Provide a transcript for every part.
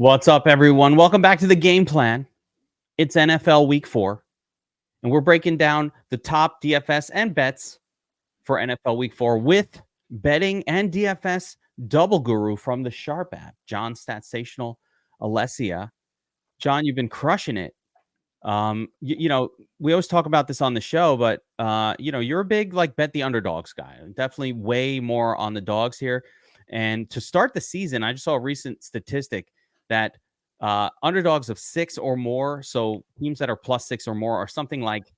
What's up, everyone? Welcome back to the Game Plan. It's NFL Week 4, and we're breaking down the top DFS and bets for NFL Week 4 with betting and DFS double guru from the Sharp app, John Statsational, Alesia. John, you've been crushing it. We always talk about this on the show, but you're a big bet the underdogs guy. Definitely way more on the dogs here. And to start the season, I just saw a recent statistic that underdogs of 6 or more, so teams that are plus 6 or more, are something like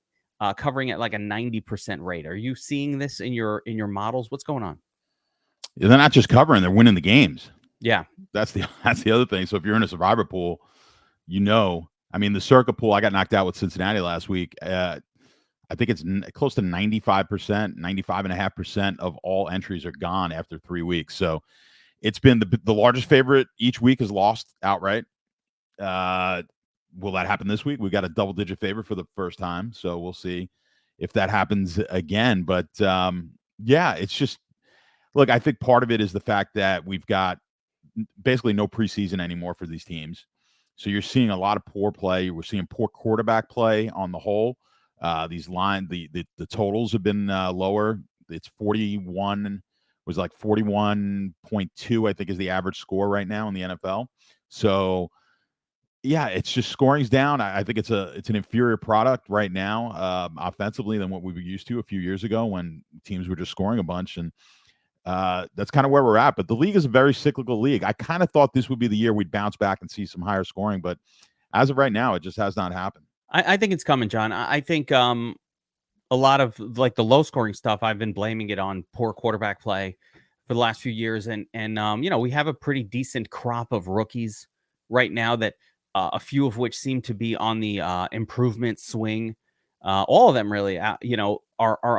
covering at like a 90% rate. Are you seeing this in your models? What's going on? Yeah, they're not just covering; they're winning the games. Yeah, that's the other thing. So if you're in a survivor pool, the circuit pool, I got knocked out with Cincinnati last week. I think it's close to 95%, 95.5% of all entries are gone after 3 weeks. So it's been the largest favorite each week is lost outright. Will that happen this week? We got a double-digit favorite for the first time, so we'll see if that happens again. But it's just look. I think part of it is the fact that we've got basically no preseason anymore for these teams. So you're seeing a lot of poor play. We're seeing poor quarterback play on the whole. The totals have been lower. It's 41, was like 41.2, I think, is the average score right now in the NFL. So yeah, it's just scoring's down. I think it's an inferior product right now, offensively, than what we were used to a few years ago when teams were just scoring a bunch. And that's kind of where we're at. But the league is a very cyclical league. I kind of thought this would be the year we'd bounce back and see some higher scoring, but as of right now, it just has not happened. I think it's coming, John. I think a lot of the low scoring stuff, I've been blaming it on poor quarterback play for the last few years. And we have a pretty decent crop of rookies right now that a few of which seem to be on the improvement swing. All of them really, are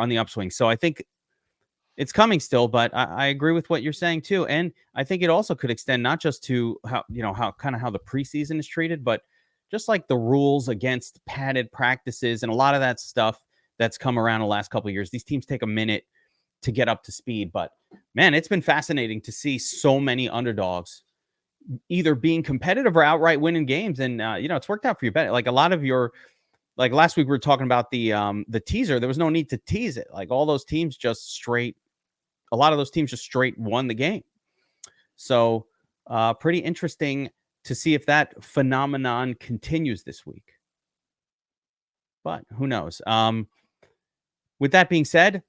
on the upswing. So I think it's coming still, but I agree with what you're saying too. And I think it also could extend not just to how the preseason is treated, but just like the rules against padded practices and a lot of that stuff that's come around the last couple of years. These teams take a minute to get up to speed, but man, it's been fascinating to see so many underdogs either being competitive or outright winning games. And it's worked out for your bet. Like a lot of your, like last week we were talking about the teaser. There was no need to tease it. Like all those teams a lot of those teams just straight won the game. So pretty interesting to see if that phenomenon continues this week. But who knows? With that being said,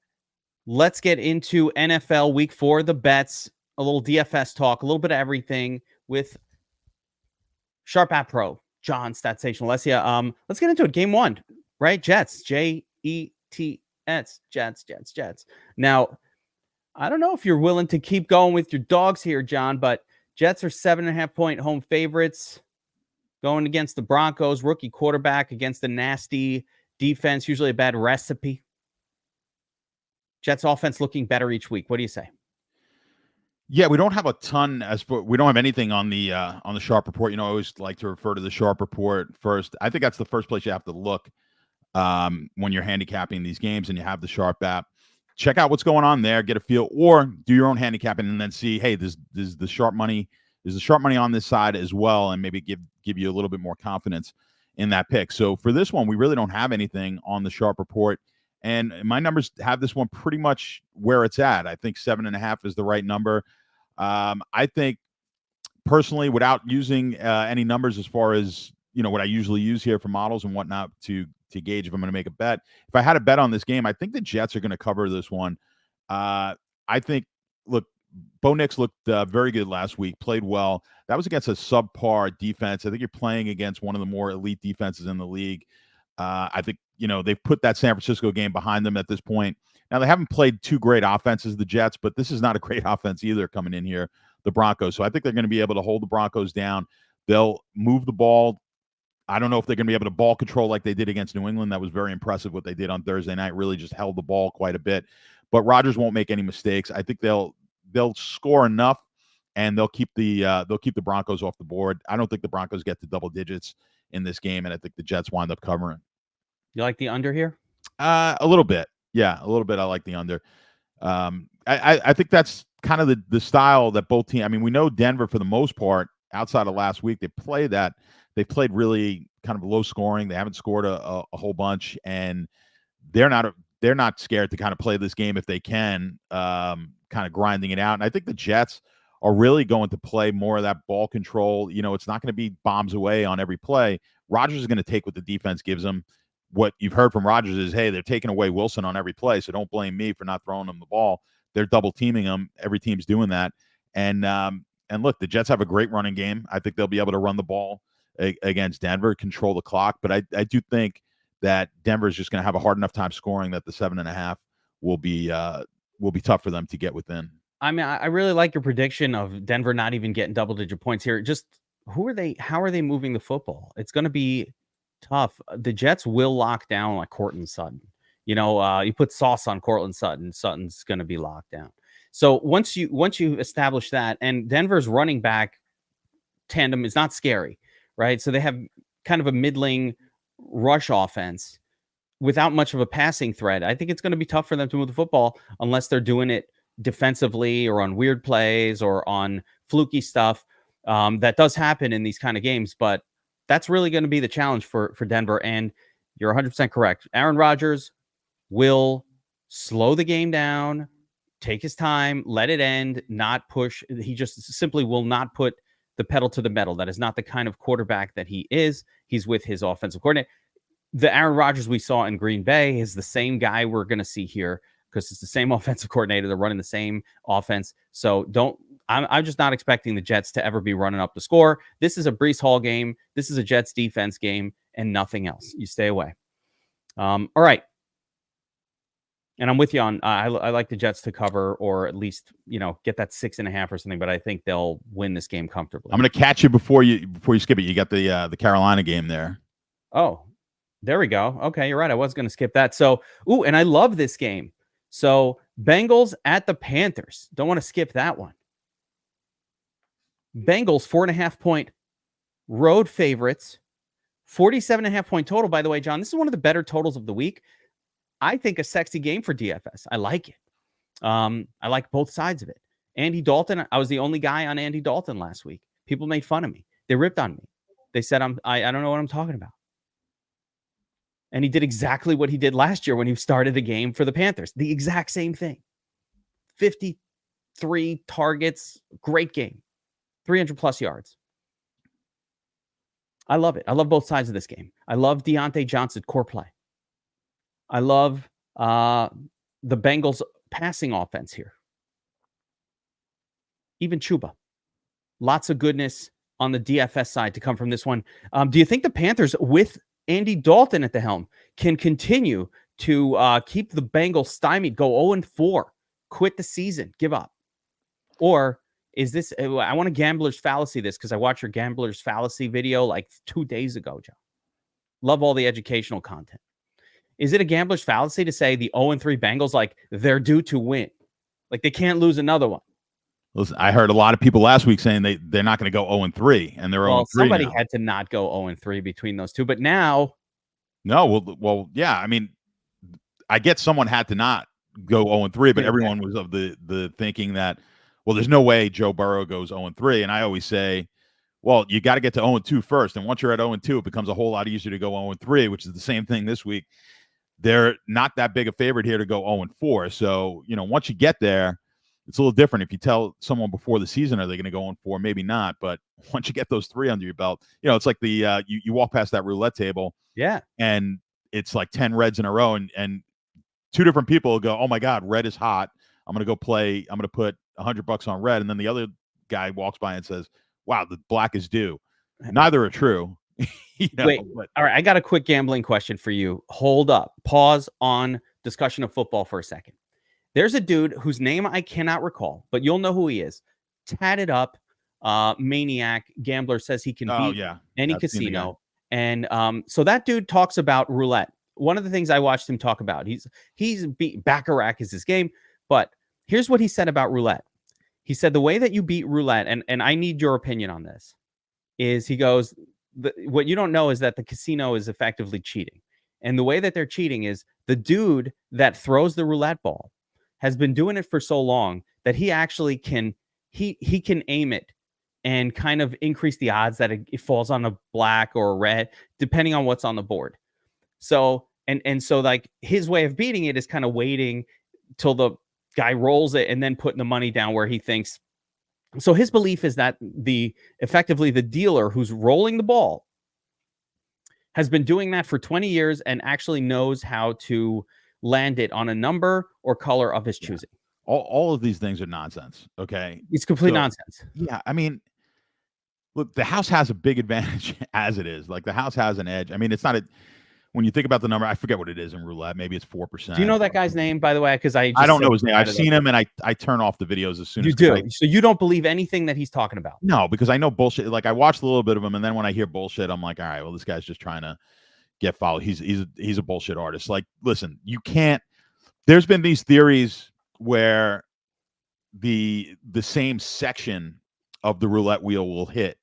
let's get into NFL Week 4, the bets, a little DFS talk, a little bit of everything with Sharp App Pro, John Statsational, Alesia. Let's get into it. Game 1, right? Jets, Jets, Jets. Now, I don't know if you're willing to keep going with your dogs here, John, but Jets are 7.5-point home favorites going against the Broncos, rookie quarterback against the nasty defense, usually a bad recipe. Jets offense looking better each week. What do you say? Yeah, we don't have a ton we don't have anything on the Sharp report. I always like to refer to the Sharp report first. I think that's the first place you have to look when you're handicapping these games and you have the Sharp app. Check out what's going on there, get a feel, or do your own handicapping and then see, hey, is the sharp money on this side as well, and maybe give you a little bit more confidence in that pick. So for this one, we really don't have anything on the Sharp report, and my numbers have this one pretty much where it's at. I think 7.5 is the right number. I think personally, without using any numbers as far as what I usually use here for models and whatnot to gauge if I'm going to make a bet. If I had a bet on this game, I think the Jets are going to cover this one. I think, look, Bo Nix looked very good last week, played well. That was against a subpar defense. I think you're playing against one of the more elite defenses in the league. I think, they've put that San Francisco game behind them at this point. Now, they haven't played two great offenses, the Jets, but this is not a great offense either coming in here, the Broncos. So I think they're going to be able to hold the Broncos down. They'll move the ball. I don't know if they're going to be able to ball control like they did against New England. That was very impressive what they did on Thursday night. Really just held the ball quite a bit. But Rodgers won't make any mistakes. I think they'll score enough, and they'll keep the Broncos off the board. I don't think the Broncos get to double digits in this game, and I think the Jets wind up covering. You like the under here? A little bit. Yeah, a little bit. I like the under. I think that's kind of the style that both teams. I mean, we know Denver for the most part outside of last week, they played really kind of low scoring. They haven't scored a whole bunch, and they're not scared to kind of play this game if they can, kind of grinding it out. And I think the Jets are really going to play more of that ball control. It's not going to be bombs away on every play. Rodgers is going to take what the defense gives him. What you've heard from Rodgers is, hey, they're taking away Wilson on every play, so don't blame me for not throwing them the ball. They're double teaming him. Every team's doing that. And look, the Jets have a great running game. I think they'll be able to run the ball against Denver, control the clock. But I do think that Denver is just going to have a hard enough time scoring that the 7.5 will be tough for them to get within. I mean, I really like your prediction of Denver not even getting double-digit points here. Just how are they moving the football? It's going to be tough. The Jets will lock down like Courtland Sutton. You put sauce on Courtland Sutton, Sutton's going to be locked down. So once you establish that, and Denver's running back tandem is not scary, right? So they have kind of a middling rush offense without much of a passing threat. I think it's going to be tough for them to move the football unless they're doing it defensively or on weird plays or on fluky stuff. That does happen in these kind of games, but that's really going to be the challenge for Denver. And you're 100% correct. Aaron Rodgers will slow the game down, take his time, let it end, not push. He just simply will not put the pedal to the metal. That is not the kind of quarterback that he is. He's with his offensive coordinator. The Aaron Rodgers we saw in Green Bay is the same guy we're going to see here because it's the same offensive coordinator. They're running the same offense. So I'm just not expecting the Jets to ever be running up the score. This is a Breece Hall game. This is a Jets defense game and nothing else. You stay away. All right. And I'm with you on, I like the Jets to cover or at least, get that 6.5 or something, but I think they'll win this game comfortably. I'm going to catch you before you skip it. You got the Carolina game there. Oh, there we go. Okay, you're right. I was going to skip that. So, and I love this game. So Bengals at the Panthers. Don't want to skip that one. Bengals 4.5-point road favorites, 47.5-point total. By the way, John, this is one of the better totals of the week. I think a sexy game for DFS. I like it. I like both sides of it. Andy Dalton. I was the only guy on Andy Dalton last week. People made fun of me. They ripped on me. They said I don't know what I'm talking about. And he did exactly what he did last year when he started the game for the Panthers. The exact same thing. 53 targets. Great game. 300+ yards. I love it. I love both sides of this game. I love Deontay Johnson core play. I love the Bengals passing offense here. Even Chuba. Lots of goodness on the DFS side to come from this one. Do you think the Panthers, with Andy Dalton at the helm, can continue to keep the Bengals stymied, go 0-4, quit the season, give up? Or is this, I want a gambler's fallacy this because I watched your gambler's fallacy video like 2 days ago, John. Love all the educational content. Is it a gambler's fallacy to say the 0-3 Bengals, like they're due to win? Like they can't lose another one. Listen, I heard a lot of people last week saying they're not going to go 0-3, and they're 0-3 somebody now. had to not go 0-3 between those two, but now. No, well, yeah. I mean, I get someone had to not go 0-3, but everyone was of the thinking that, well, there's no way Joe Burrow goes 0-3, and I always say, well, you got to get to 0-2 first, and once you're at 0-2, it becomes a whole lot easier to go 0-3, which is the same thing this week. They're not that big a favorite here to go 0-4. So, once you get there, it's a little different. If you tell someone before the season, are they going to go 0-4? Maybe not. But once you get those 3 under your belt, it's like the you walk past that roulette table. Yeah. And it's like 10 reds in a row. And 2 different people will go, oh, my God, red is hot. I'm going to go play. I'm going to put $100 on red. And then the other guy walks by and says, wow, the black is due. Neither are true. Wait, all right. I got a quick gambling question for you. Hold up. Pause on discussion of football for a second. There's a dude whose name I cannot recall, but you'll know who he is. Tatted up, maniac gambler, says he can beat any casino. And so that dude talks about roulette. One of the things I watched him talk about, he's beat Baccarat is his game. But here's what he said about roulette. He said the way that you beat roulette, and I need your opinion on this, is he goes, what you don't know is that the casino is effectively cheating. And the way that they're cheating is the dude that throws the roulette ball has been doing it for so long that he actually can, he can aim it and kind of increase the odds that it falls on a black or a red, depending on what's on the board. So, and so like his way of beating it is kind of waiting till the guy rolls it and then putting the money down where he thinks. So his belief is that effectively the dealer who's rolling the ball has been doing that for 20 years and actually knows how to land it on a number or color of his choosing. All of these things are nonsense. Okay. It's complete nonsense. Yeah. I mean, look, the house has a big advantage as it is. Like the house has an edge. I mean, it's not when you think about the number, I forget what it is in roulette. Maybe it's 4%. Do you know that guy's name, by the way? Because I don't know his name. I've seen him, and I turn off the videos as soon as you do. So you don't believe anything that he's talking about? No, because I know bullshit. Like I watched a little bit of him, and then when I hear bullshit, I'm like, all right, well, this guy's just trying to get followed. He's a bullshit artist. Like, listen, you can't. There's been these theories where the same section of the roulette wheel will hit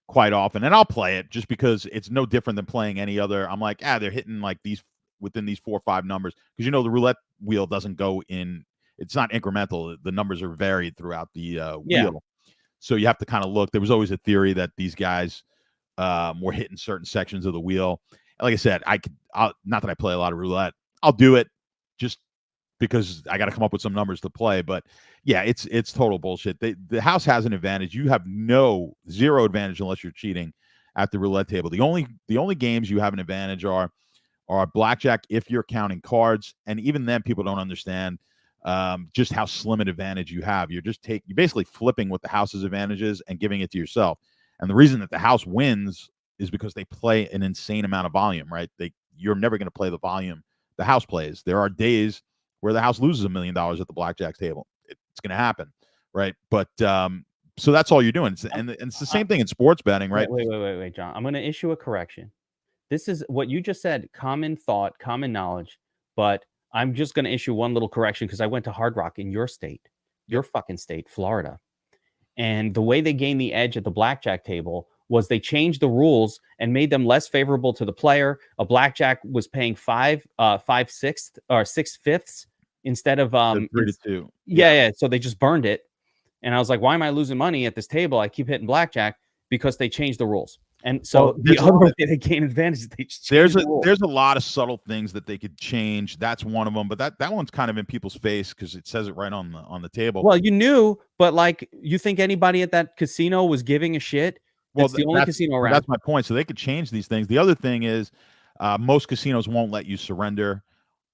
quite often, and I'll play it just because it's no different than playing any other. I'm like, they're hitting like these within these 4 or 5 numbers, because the roulette wheel doesn't go in. It's not incremental. The numbers are varied throughout the wheel, so you have to kind of look. There was always a theory that these guys were hitting certain sections of the wheel. And like I said, not that I play a lot of roulette. I'll do it just because I got to come up with some numbers to play. But yeah, it's total bullshit. The house has an advantage. You have zero advantage unless you're cheating at the roulette table. The only games you have an advantage are blackjack if you're counting cards, and even then people don't understand just how slim an advantage you have. You're basically flipping what the house's advantages and giving it to yourself. And the reason that the house wins is because they play an insane amount of volume, right? You're never going to play the volume the house plays. There are days where the house loses $1 million at the blackjack table. It's going to happen, right? But so that's all you're doing. And it's the same thing in sports betting, right? Wait, John. I'm going to issue a correction. This is what you just said, common thought, common knowledge, but I'm just going to issue one little correction because I went to Hard Rock in your state, your fucking state, Florida. And the way they gained the edge at the blackjack table was they changed the rules and made them less favorable to the player. A blackjack was paying 5/6 or 6/5 instead of 3 to 2. Yeah. So they just burned it. And I was like, why am I losing money at this table? I keep hitting blackjack because they changed the rules. And so the other way they gain advantage is they just there's a lot of subtle things that they could change. That's one of them, but that one's kind of in people's face because it says it right on the table. Well, you knew, but like, you think anybody at that casino was giving a shit? Well, the only casino around. That's my point. So they could change these things. The other thing is most casinos won't let you surrender.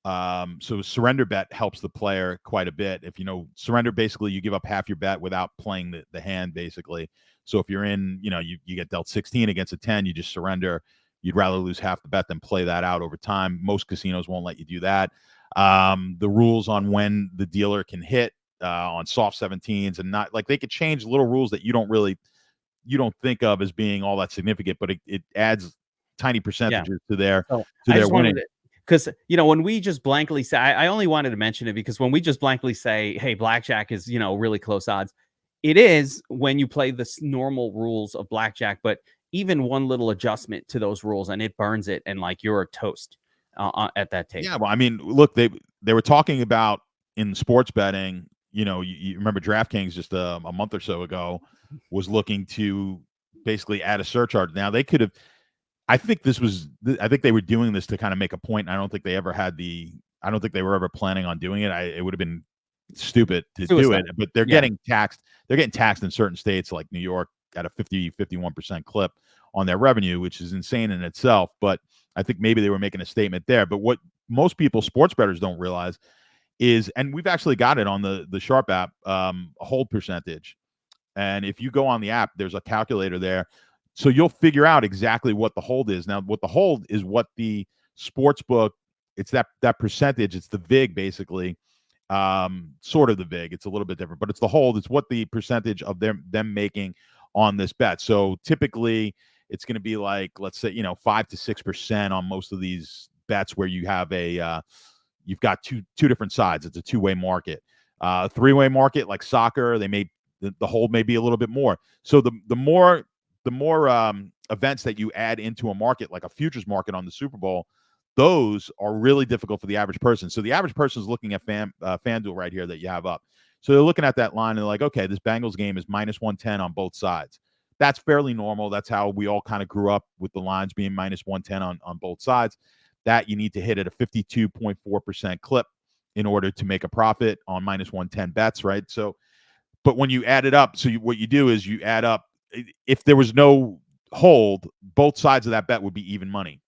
So surrender bet helps the player quite a bit. If surrender, basically you give up half your bet without playing the hand, basically. So if you're in, you get dealt 16 against a 10, you just surrender. You'd rather lose half the bet than play that out over time. Most casinos won't let you do that. The rules on when the dealer can hit on soft 17s and not, like, they could change little rules that you don't think of as being all that significant, but it adds tiny percentages to their winning. Because, when we just blankly say, I only wanted to mention it because when we just blankly say, hey, blackjack is, really close odds, it is when you play the normal rules of blackjack, but even one little adjustment to those rules and it burns it, and like you're a toast at that table. Yeah, well, I mean, look, they were talking about in sports betting, you remember DraftKings just a month or so ago was looking to basically add a surcharge. Now they could have, I think they were doing this to kind of make a point. I don't think they ever I don't think they were ever planning on doing it. It would have been stupid to do it, but they're getting taxed. They're getting taxed in certain states like New York at a 51% clip on their revenue, which is insane in itself. But I think maybe they were making a statement there. But what most people, sports bettors, don't realize is, and we've actually got it on the Sharp app, a hold percentage. And if you go on the app, there's a calculator there. So you'll figure out exactly what the hold is. Now, what the hold is, what the sports book, it's that percentage. It's the VIG, basically. Sort of the VIG. It's a little bit different, but it's the hold. It's what the percentage of them making on this bet. So typically it's going to be like, let's say, 5 to 6% on most of these bets where you have you've got two different sides. It's a two-way market. Three-way market, like soccer, the hold may be a little bit more. So the more events that you add into a market, like a futures market on the Super Bowl, those are really difficult for the average person. So the average person is looking at FanDuel right here that you have up. So they're looking at that line and they're like, okay, this Bengals game is -110 on both sides. that's fairly normal. That's how we all kind of grew up with the lines being minus 110 on both sides. That you need to hit at a 52.4% clip in order to make a profit on minus 110 bets, right? So, but when you add it up, so what you do is you add up, if there was no hold, both sides of that bet would be even money,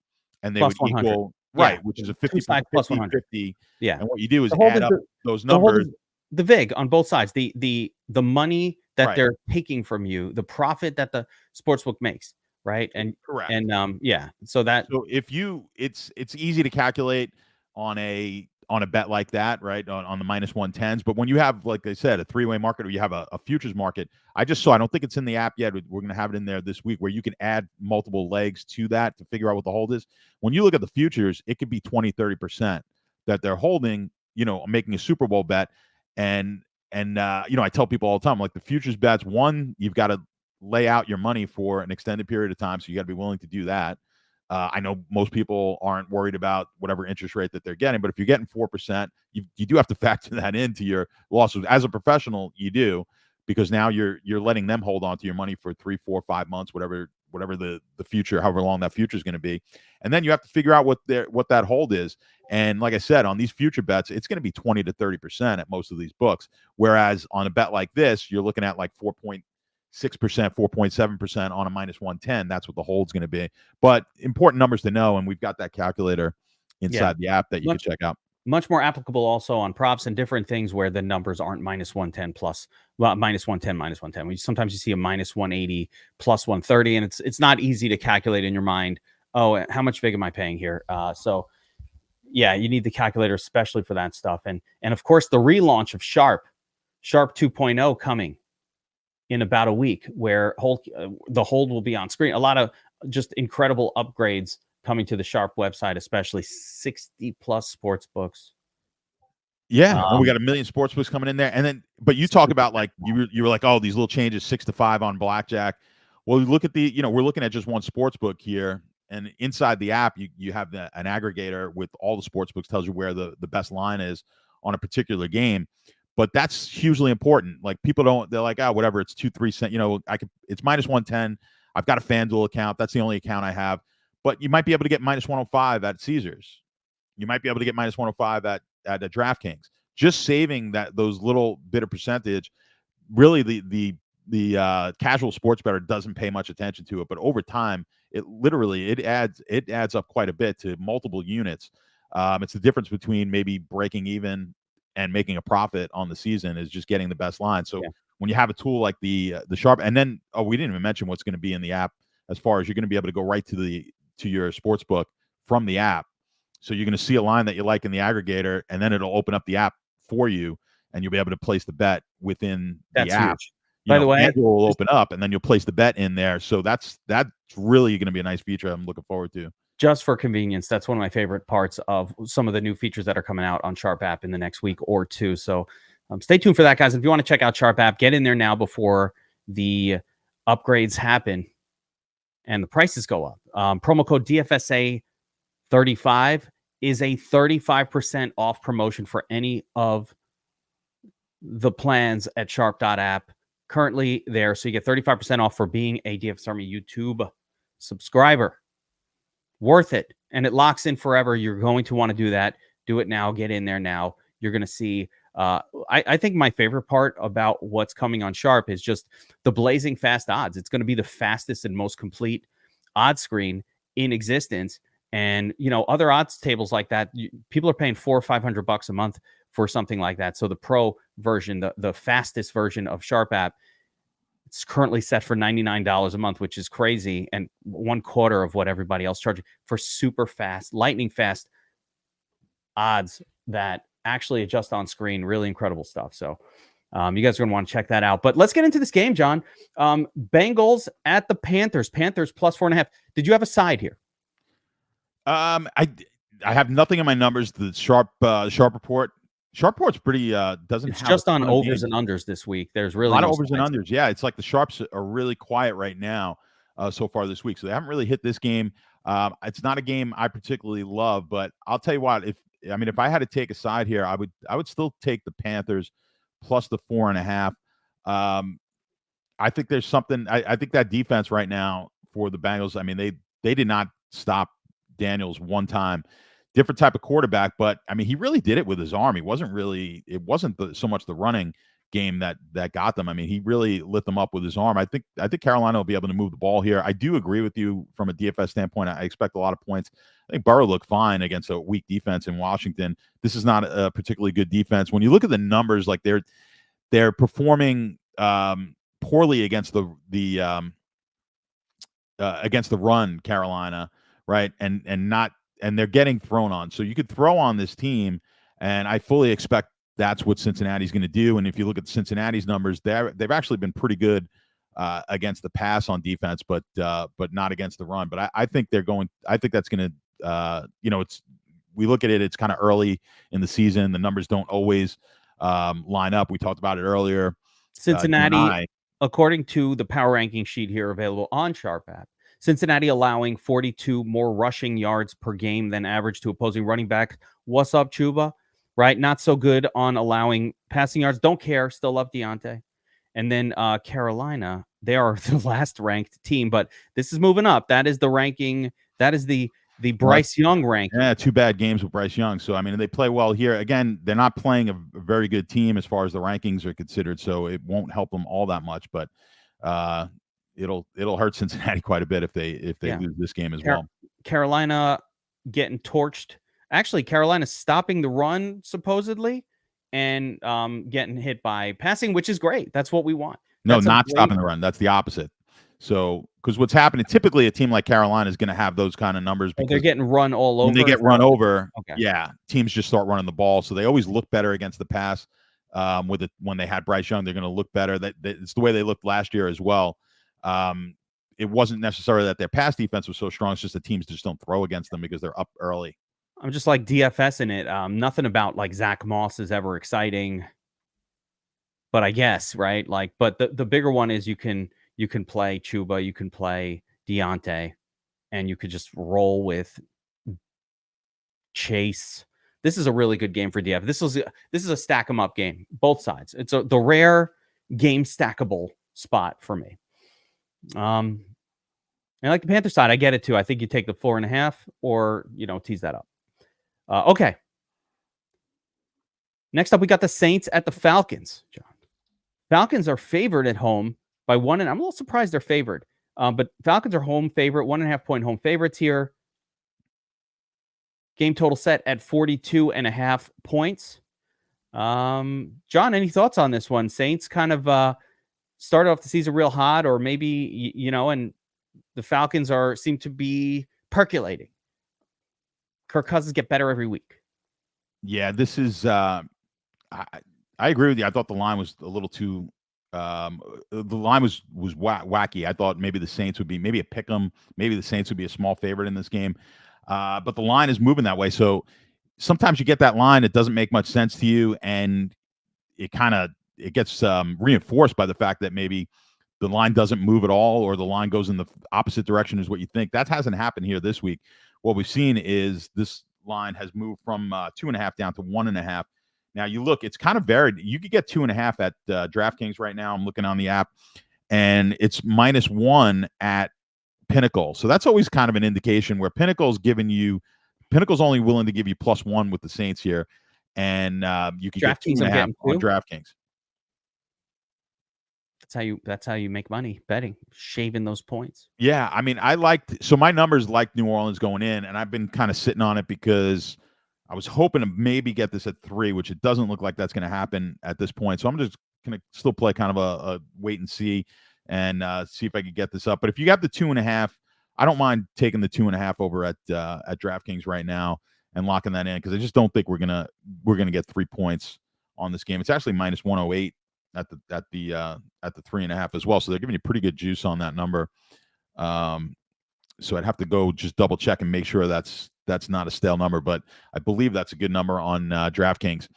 and they Plus would 100. equal, Yeah. right, which is a Two 50, sides plus 50, 100. 50. Yeah. And what you do is The hold add is up those the hold numbers. is the vig on both sides. The money that Right. they're taking from you, the profit that the sportsbook makes, right? Correct. Yeah. So if you, it's easy to calculate on a bet like that, right? On the minus 110s. But when you have, like I said, a three-way market, or you have a futures market, I don't think it's in the app yet. We're going to have it in there this week, where you can add multiple legs to that to figure out what the hold is. When you look at the futures, it could be 20-30% that they're holding, making a Super Bowl bet. And I tell people all the time, like, the futures bets, one, you've got to lay out your money for an extended period of time, so you got to be willing to do that. I know most people aren't worried about whatever interest rate that they're getting, but if you're getting 4%, you do have to factor that into your losses. As a professional, you do, because now you're letting them hold on to your money for 3, 4, 5 months, whatever the future, however long that future is going to be, and then you have to figure out what that hold is. And like I said, on these future bets, it's going to be 20 to 30% at most of these books, whereas on a bet like this, you're looking at like 4.6%, 4.7% on a minus 110. That's what the hold's going to be. But important numbers to know, and we've got that calculator inside the app that you can check out. Much more applicable also on props and different things where the numbers aren't minus 110 plus, well, minus 110, minus 110. Sometimes you see a minus 180 plus 130, and it's not easy to calculate in your mind. Oh, how much vig am I paying here? So yeah, you need the calculator, especially for that stuff. And of course, the relaunch of Sharp 2.0 coming in about a week, where the hold will be on screen. A lot of just incredible upgrades coming to the Sharp website, especially 60 plus sports books. Yeah, and we got a million sports books coming in there. And then, but you talk about, like, you were like, oh, these little changes, 6 to 5 on blackjack. Well, you look at we're looking at just one sports book here, and inside the app, you have an aggregator with all the sports books, tells you where the best line is on a particular game. But that's hugely important. Like, people they're like, oh, whatever, it's 2-3 cents. It's minus 110. I've got a FanDuel account. That's the only account I have. But you might be able to get minus 105 at Caesars. You might be able to get minus 105 at DraftKings. Just saving those little bit of percentage. Really, the casual sports bettor doesn't pay much attention to it, but over time, it adds up quite a bit to multiple units. It's the difference between maybe breaking even and making a profit on the season, is just getting the best line. So when you have a tool like the Sharp, and then we didn't even mention what's going to be in the app, as far as you're going to be able to go right to your sports book from the app. So you're going to see a line that you like in the aggregator, and then it'll open up the app for you, and you'll be able to place the bet within the app. Huge. By the way, FanDuel will open up, and then you'll place the bet in there. So that's really going to be a nice feature I'm looking forward to. Just for convenience, that's one of my favorite parts of some of the new features that are coming out on Sharp app in the next week or two. So stay tuned for that, guys. If you want to check out Sharp app, get in there now before the upgrades happen and the prices go up. Promo code DFSA 35 is a 35% off promotion for any of the plans at sharp.app currently there. So you get 35% off for being a DFS Army YouTube subscriber. Worth it. And it locks in forever. You're going to want to do that. Do it now. Get in there now. You're going to see. I think my favorite part about what's coming on Sharp is just the blazing fast odds. It's going to be the fastest and most complete odds screen in existence. And, other odds tables like that, people are paying $400 or $500 a month for something like that. So the pro version, the fastest version of Sharp app, it's currently set for $99 a month, which is crazy, and 1/4 of what everybody else charges for super fast, lightning fast odds that actually adjust on screen. Really incredible stuff. So you guys are going to want to check that out. But let's get into this game, John. Bengals at the Panthers. Panthers plus 4.5. Did you have a side here? I have nothing in my numbers. The Sharp report. Sharp report's pretty doesn't it's have just on overs and unders this week. There's really a lot of overs and unders. Yeah, it's like the Sharps are really quiet right now so far this week. So they haven't really hit this game. It's not a game I particularly love, but I'll tell you what, if I had to take a side here, I would still take the Panthers plus the 4.5. I think there's something. I think that defense right now for the Bengals. I mean, they did not stop Daniels one time. Different type of quarterback, but I mean, he really did it with his arm. It wasn't so much the running game that got them. I mean, he really lit them up with his arm. I think Carolina will be able to move the ball here. I do agree with you from a DFS standpoint. I expect a lot of points. I think Burrow looked fine against a weak defense in Washington. This is not a particularly good defense. When you look at the numbers, like they're performing poorly against the run, Carolina, right? And they're getting thrown on. So you could throw on this team, and I fully expect that's what Cincinnati's going to do. And if you look at Cincinnati's numbers, they've actually been pretty good against the pass on defense, but not against the run. But I think I think that's going to, we look at it, it's kind of early in the season. The numbers don't always line up. We talked about it earlier. Cincinnati, according to the power ranking sheet here available on Sharp app, Cincinnati allowing 42 more rushing yards per game than average to opposing running back. What's up, Chuba? Right? Not so good on allowing passing yards. Don't care. Still love Deontay. And then Carolina, they are the last ranked team, but this is moving up. That is the ranking. That is the Bryce Young ranking. Yeah, 2 bad games with Bryce Young. So, I mean, they play well here. Again, they're not playing a very good team as far as the rankings are considered, so it won't help them all that much. But it'll hurt Cincinnati quite a bit if they lose this game as well. Carolina getting torched. Actually, Carolina's stopping the run, supposedly, and getting hit by passing, which is great. That's what we want. No, not stopping the run. That's the opposite. So, because what's happening, typically a team like Carolina is going to have those kind of numbers because they're getting run all over. When they get run over, yeah, teams just start running the ball. So they always look better against the pass. When they had Bryce Young, they're going to look better. It's the way they looked last year as well. It wasn't necessarily that their pass defense was so strong. It's just the teams just don't throw against them because they're up early. I'm just like DFS in it. Nothing about like Zach Moss is ever exciting, but I guess, right? Like, but the bigger one is you can play Chuba, you can play Deontay, and you could just roll with Chase. This is a really good game for DF. This is a stack 'em up game, both sides. It's the rare game stackable spot for me. And like the Panther side, I get it too. I think you take the 4.5 or tease that up. Okay. Next up, we got the Saints at the Falcons. John, Falcons are favored at home by 1, and I'm a little surprised they're favored. But Falcons are home favorite, 1.5 point home favorites here. Game total set at 42.5 points. John, any thoughts on this one? Saints kind of started off the season real hot, or maybe and the Falcons seem to be percolating. Kirk Cousins get better every week. Yeah, this is. I agree with you. I thought the line was a little too. The line was wacky. I thought maybe the Saints would be maybe a pick 'em. Maybe the Saints would be a small favorite in this game. But the line is moving that way. So sometimes you get that line, it doesn't make much sense to you, and it gets reinforced by the fact that maybe the line doesn't move at all, or the line goes in the opposite direction is what you think. That hasn't happened here this week. What we've seen is this line has moved from 2.5 down to 1.5. Now you look, it's kind of varied. You could get 2.5 at DraftKings right now. I'm looking on the app, and it's -1 at Pinnacle. So that's always kind of an indication where Pinnacle's only willing to give you +1 with the Saints here, and you can get 2.5 on DraftKings. That's how you make money betting, shaving those points. Yeah, I mean, my numbers like New Orleans going in, and I've been kind of sitting on it because I was hoping to maybe get this at 3, which it doesn't look like that's going to happen at this point. So I'm just going to still play kind of a wait and see, and see if I could get this up. But if you got the 2.5, I don't mind taking the 2.5 over at DraftKings right now and locking that in, because I just don't think we're gonna get 3 points on this game. It's actually -108 at the 3.5 as well. So they're giving you pretty good juice on that number. So I'd have to go just double check and make sure that's not a stale number, but I believe that's a good number on DraftKings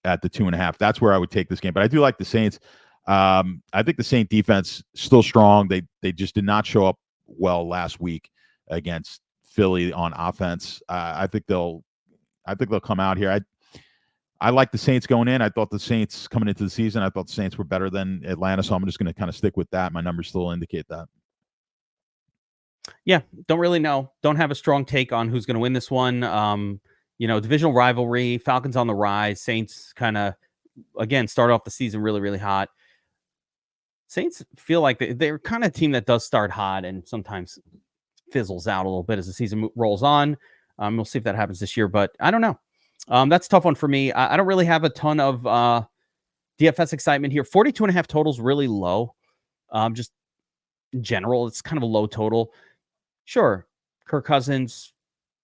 at the 2.5. That's where I would take this game. But I do like the Saints. I think the Saint defense still strong. They just did not show up well last week against Philly on offense. I think they'll come out here. I like the Saints going in. I thought the Saints coming into the season, I thought the Saints were better than Atlanta, so I'm just going to kind of stick with that. My numbers still indicate that. Yeah, don't really know. Don't have a strong take on who's going to win this one. Divisional rivalry, Falcons on the rise, Saints kind of again start off the season really, really hot. Saints feel like they're kind of a team that does start hot and sometimes fizzles out a little bit as the season rolls on. We'll see if that happens this year, but I don't know. That's a tough one for me. I don't really have a ton of DFS excitement here. 42.5 totals really low. Just in general, it's kind of a low total. Sure, Kirk Cousins,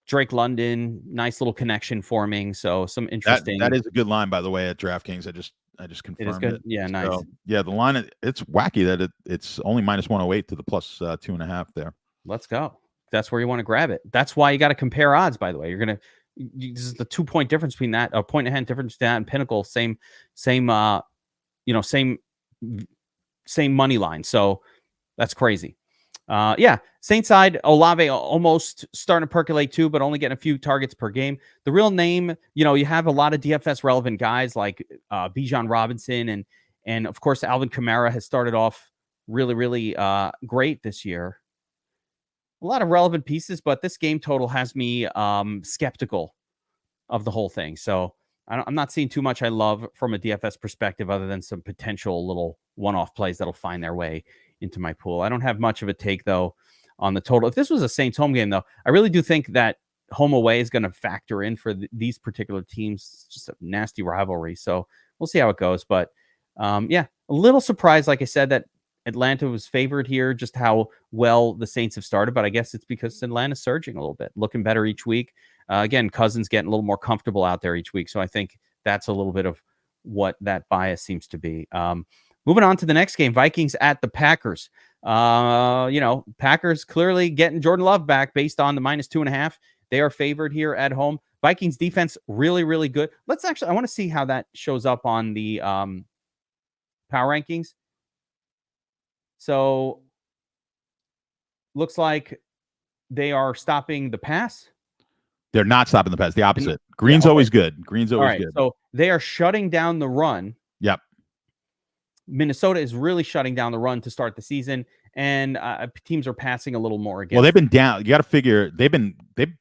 Drake London, nice little connection forming. So some interesting. That is a good line, by the way, at DraftKings. I just It is confirmed good. it. Yeah, nice. So, yeah, the line, it's wacky that it's only minus 108 to the plus 2.5 there. Let's go. That's where you want to grab it. That's why you got to compare odds, by the way. This is the 2-point difference between that, a point and a half difference between that and Pinnacle, same money line. So that's crazy. Saints side, Olave almost starting to percolate too, but only getting a few targets per game. The real name, you have a lot of DFS relevant guys like Bijan Robinson and of course Alvin Kamara has started off really, really great this year. A lot of relevant pieces, but this game total has me skeptical of the whole thing. So I'm not seeing too much I love from a DFS perspective other than some potential little one-off plays that'll find their way into my pool. I don't have much of a take, though, on the total. If this was a Saints home game, though, I really do think that home away is going to factor in for these particular teams. It's just a nasty rivalry. So we'll see how it goes. But, a little surprised, like I said, that Atlanta was favored here, just how well the Saints have started. But I guess it's because Atlanta's surging a little bit, looking better each week. Again, Cousins getting a little more comfortable out there each week. So I think that's a little bit of what that bias seems to be. Moving on to the next game, Vikings at the Packers. Packers clearly getting Jordan Love back based on the minus 2.5. They are favored here at home. Vikings defense really, really good. I want to see how that shows up on the power rankings. So looks like they are stopping the pass. They're not stopping the pass. The opposite. Green's always good. Green's always good. So they are shutting down the run. Yep. Minnesota is really shutting down the run to start the season, and teams are passing a little more again. Well, they've been down. You got to figure they've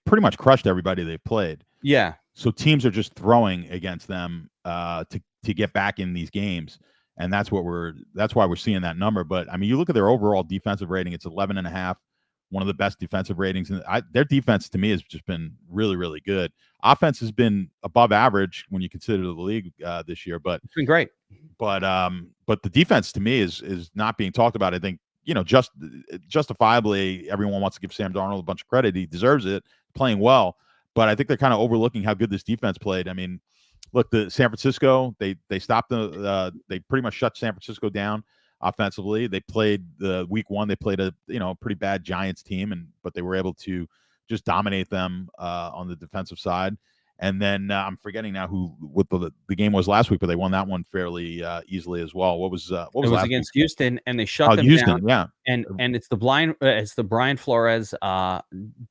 pretty much crushed everybody they've played. Yeah. So teams are just throwing against them to get back in these games, and that's why we're seeing that number. But I mean, you look at their overall defensive rating; it's 11.5. One of the best defensive ratings, and their defense to me has just been really, really good. Offense has been above average when you consider the league this year, but it's been great. But the defense to me is not being talked about. I think justifiably everyone wants to give Sam Darnold a bunch of credit. He deserves it, playing well. But I think they're kind of overlooking how good this defense played. I mean, look, the San Francisco they stopped they pretty much shut San Francisco down offensively. They played the week one. They played a pretty bad Giants team, but they were able to just dominate them on the defensive side. And then I'm forgetting now what the game was last week, but they won that one fairly easily as well. What was it was last against week? Houston, and they shut them Houston, down. Yeah, and it's the Brian Flores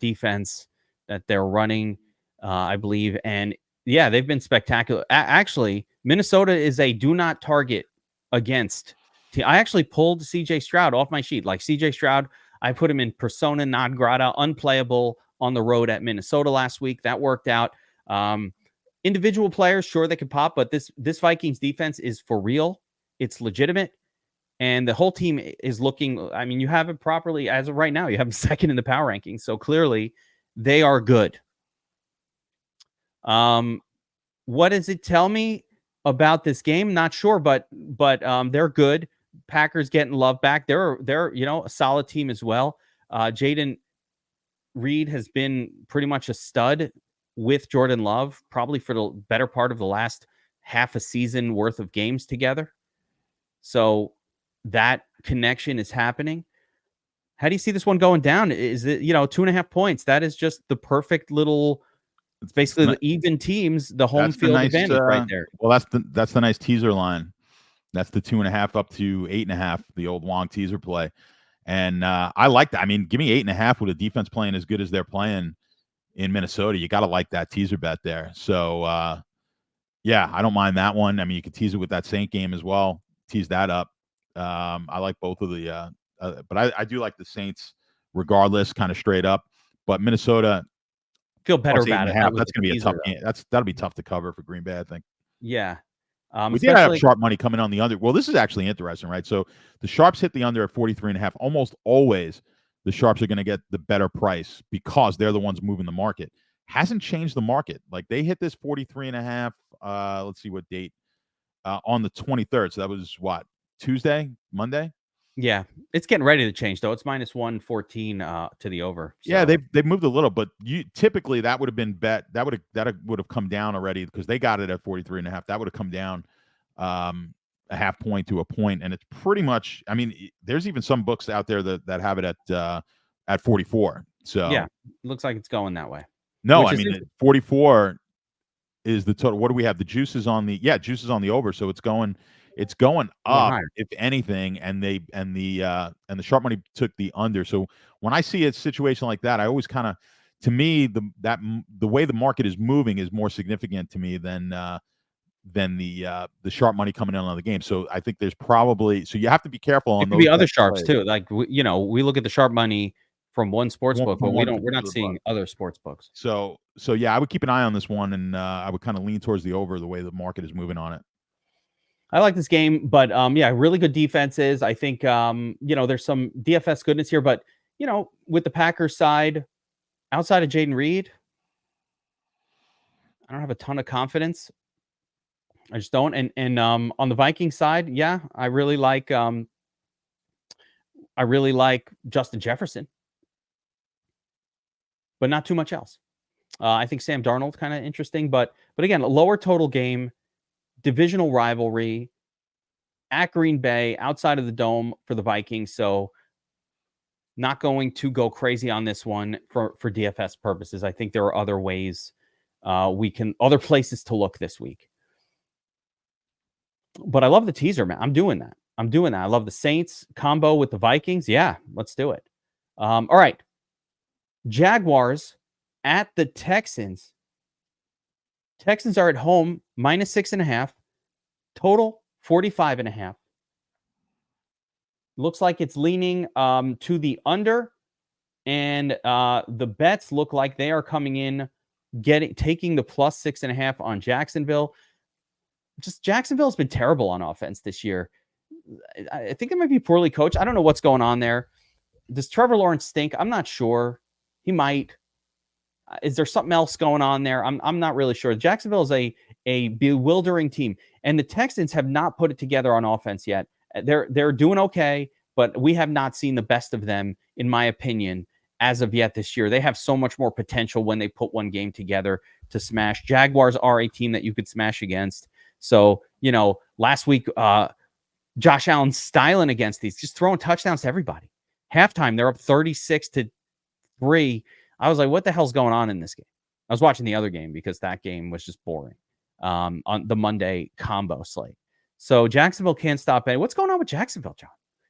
defense that they're running, I believe. And yeah, they've been spectacular. Actually, Minnesota is a do not target against. I actually pulled CJ Stroud off my sheet. Like CJ Stroud, I put him in persona non grata, unplayable on the road at Minnesota last week. That worked out. Individual players, sure, they could pop, but this Vikings defense is for real. It's legitimate. And the whole team is looking, I mean, you have it properly as of right now. You have them second in the power rankings. So clearly they are good. What does it tell me about this game? Not sure, but they're good. Packers getting Love back. They're a solid team as well. Jaden Reed has been pretty much a stud with Jordan Love, probably for the better part of the last half a season worth of games together. So that connection is happening. How do you see this one going down? Is it, 2.5 points? That is just the perfect little, it's basically the even teams, the home field advantage right there. Well, that's the nice teaser line. That's the 2.5 up to 8.5, the old long teaser play. And I like that. I mean, give me 8.5 with a defense playing as good as they're playing in Minnesota. You got to like that teaser bet there. So Yeah, I don't mind that one. I mean, you could tease it with that Saint game as well. Tease that up. I like both of the, but I do like the Saints regardless, kind of straight up. But Minnesota Feel better plus eight about and a it. half. That was That's the going to be a tough teaser, though. game. That'll be tough to cover for Green Bay, I think. Yeah. We did have Especially sharp money coming on the under. Well, this is actually interesting, right? So the sharps hit the under at 43 and a half. Almost always the sharps are going to get the better price because they're the ones moving the market. Hasn't changed the market. Like they hit this 43 and a half. Let's see what date. On the 23rd. So that was what? Tuesday? Monday? yeah, it's getting ready to change though. It's minus 114 to the over. So. Yeah, they've moved a little, but typically that would have been bet that would have come down already because they got it at 43 and a half. That would have come down a half point to a point, and it's pretty much. I mean, there's even some books out there that have it at 44. So yeah, looks like it's going that way. no, I mean 44 is the total. What do we have? The juice is on the over, so it's going up if anything, and the sharp money took the under. So when I see a situation like that, I always kind of, to me, the way the market is moving is more significant to me than the sharp money coming in on the game. So I think there's probably, so you have to be careful on it could those. be other sharps too. Like we look at the sharp money from one sports book, but we're not seeing other sports books. So yeah, I would keep an eye on this one, and I would kind of lean towards the over the way the market is moving on it. I like this game, but yeah, really good defenses. I think there's some DFS goodness here, but with the Packers side, outside of Jaden Reed, I don't have a ton of confidence. I just don't. And on the Vikings side, yeah, I really like Justin Jefferson, but not too much else. I think Sam Darnold kind of interesting, but again, a lower total game, divisional rivalry at Green Bay, outside of the dome for the Vikings. So not going to go crazy on this one for DFS purposes. I think there are other ways other places to look this week. But I love the teaser, man. I'm doing that. I love the Saints combo with the Vikings. Yeah, let's do it. All right. Jaguars at the Texans. Texans are at home, minus 6.5. Total 45.5. Looks like it's leaning to the under. And the bets look like they are coming in, taking the plus 6.5 on Jacksonville. Just Jacksonville's been terrible on offense this year. I think they might be poorly coached. I don't know what's going on there. Does Trevor Lawrence stink? I'm not sure. He might. Is there something else going on there? I'm not really sure. Jacksonville is a bewildering team, and the Texans have not put it together on offense yet. They're doing okay, but we have not seen the best of them, in my opinion, as of yet this year. They have so much more potential when they put one game together to smash. Jaguars are a team that you could smash against. So, last week, Josh Allen styling against these, just throwing touchdowns to everybody. Halftime, they're up 36-3. I was like, what the hell's going on in this game? I was watching the other game because that game was just boring on the Monday combo slate. So Jacksonville can't stop any. What's going on with Jacksonville, John?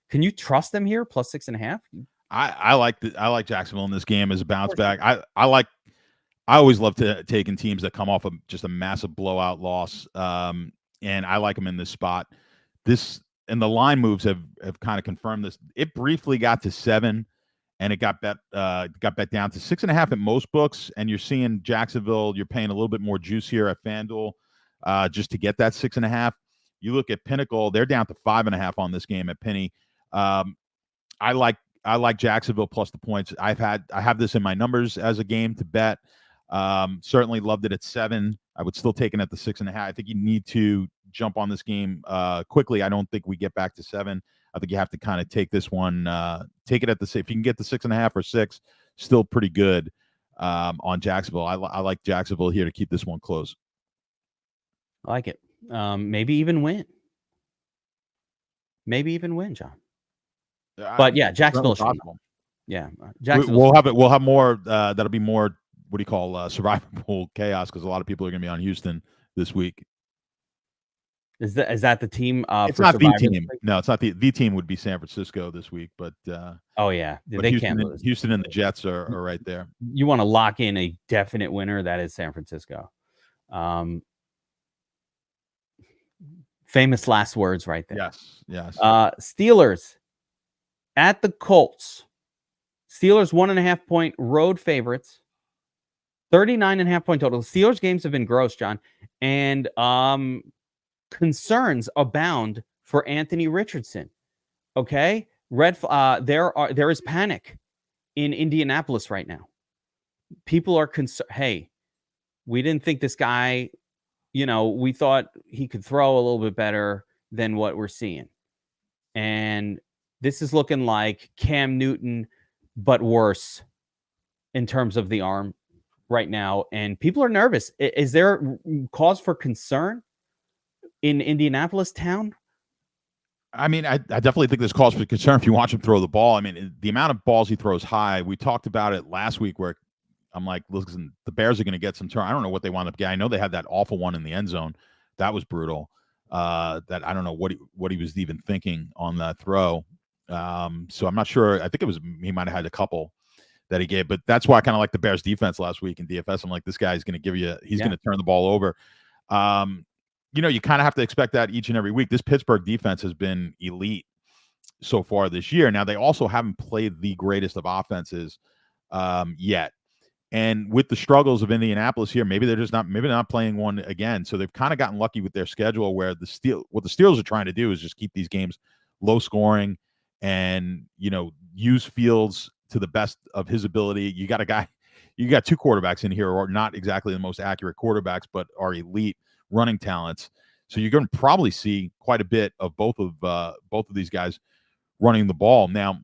Can you trust them here, plus 6.5? I like Jacksonville in this game as a bounce back. I always love taking teams that come off of just a massive blowout loss, and I like them in this spot. And the line moves have kind of confirmed this. It briefly got to 7, and it got bet down to 6.5 at most books. And you're seeing Jacksonville. You're paying a little bit more juice here at FanDuel just to get that 6.5. You look at Pinnacle; they're down to 5.5 on this game at Penny. I like Jacksonville plus the points. I have this in my numbers as a game to bet. Certainly loved it at 7. I would still take it at the 6.5. I think you need to jump on this game quickly. I don't think we get back to 7. I think you have to kind of take this one, take it at the 6. If you can get the 6.5 or 6, still pretty good on Jacksonville. I like Jacksonville here to keep this one close. I like it. Maybe even win. John. But yeah, Jacksonville. Yeah, Jacksonville. We'll have more. That'll be more. What do you call survivable chaos? Because a lot of people are going to be on Houston this week. Is that the team? It's not the team. No, it's not the team. Would be San Francisco this week, but oh yeah, they can't lose. Houston and the Jets are right there. You want to lock in a definite winner? That is San Francisco. Famous last words right there. Yes, yes. Steelers at the Colts. Steelers 1.5 point road favorites. 39.5 point total. Steelers games have been gross, John. And concerns abound for Anthony Richardson. Okay? There is panic in Indianapolis right now. People are concerned. Hey, we didn't think this guy, we thought he could throw a little bit better than what we're seeing. And this is looking like Cam Newton, but worse in terms of the arm right now. And people are nervous. Is there cause for concern in Indianapolis town? I mean, I definitely think there's cause for concern if you watch him throw the ball. I mean, the amount of balls he throws high, we talked about it last week where I'm like, listen, the Bears are going to get some turn. I don't know what they wound up getting. I know they had that awful one in the end zone. That was brutal. That I don't know what he was even thinking on that throw. So I'm not sure. I think he might have had a couple that he gave, but that's why I kind of like the Bears defense last week in DFS. I'm like, this guy's going to give you, he's going to turn the ball over. You kind of have to expect that each and every week. This Pittsburgh defense has been elite so far this year. Now they also haven't played the greatest of offenses yet. And with the struggles of Indianapolis here, maybe they're not playing one again. So they've kind of gotten lucky with their schedule where what the Steelers are trying to do is just keep these games low scoring and, use Fields to the best of his ability. You got two quarterbacks in here who are not exactly the most accurate quarterbacks, but are elite running talents. So you're going to probably see quite a bit of both of these guys running the ball. Now,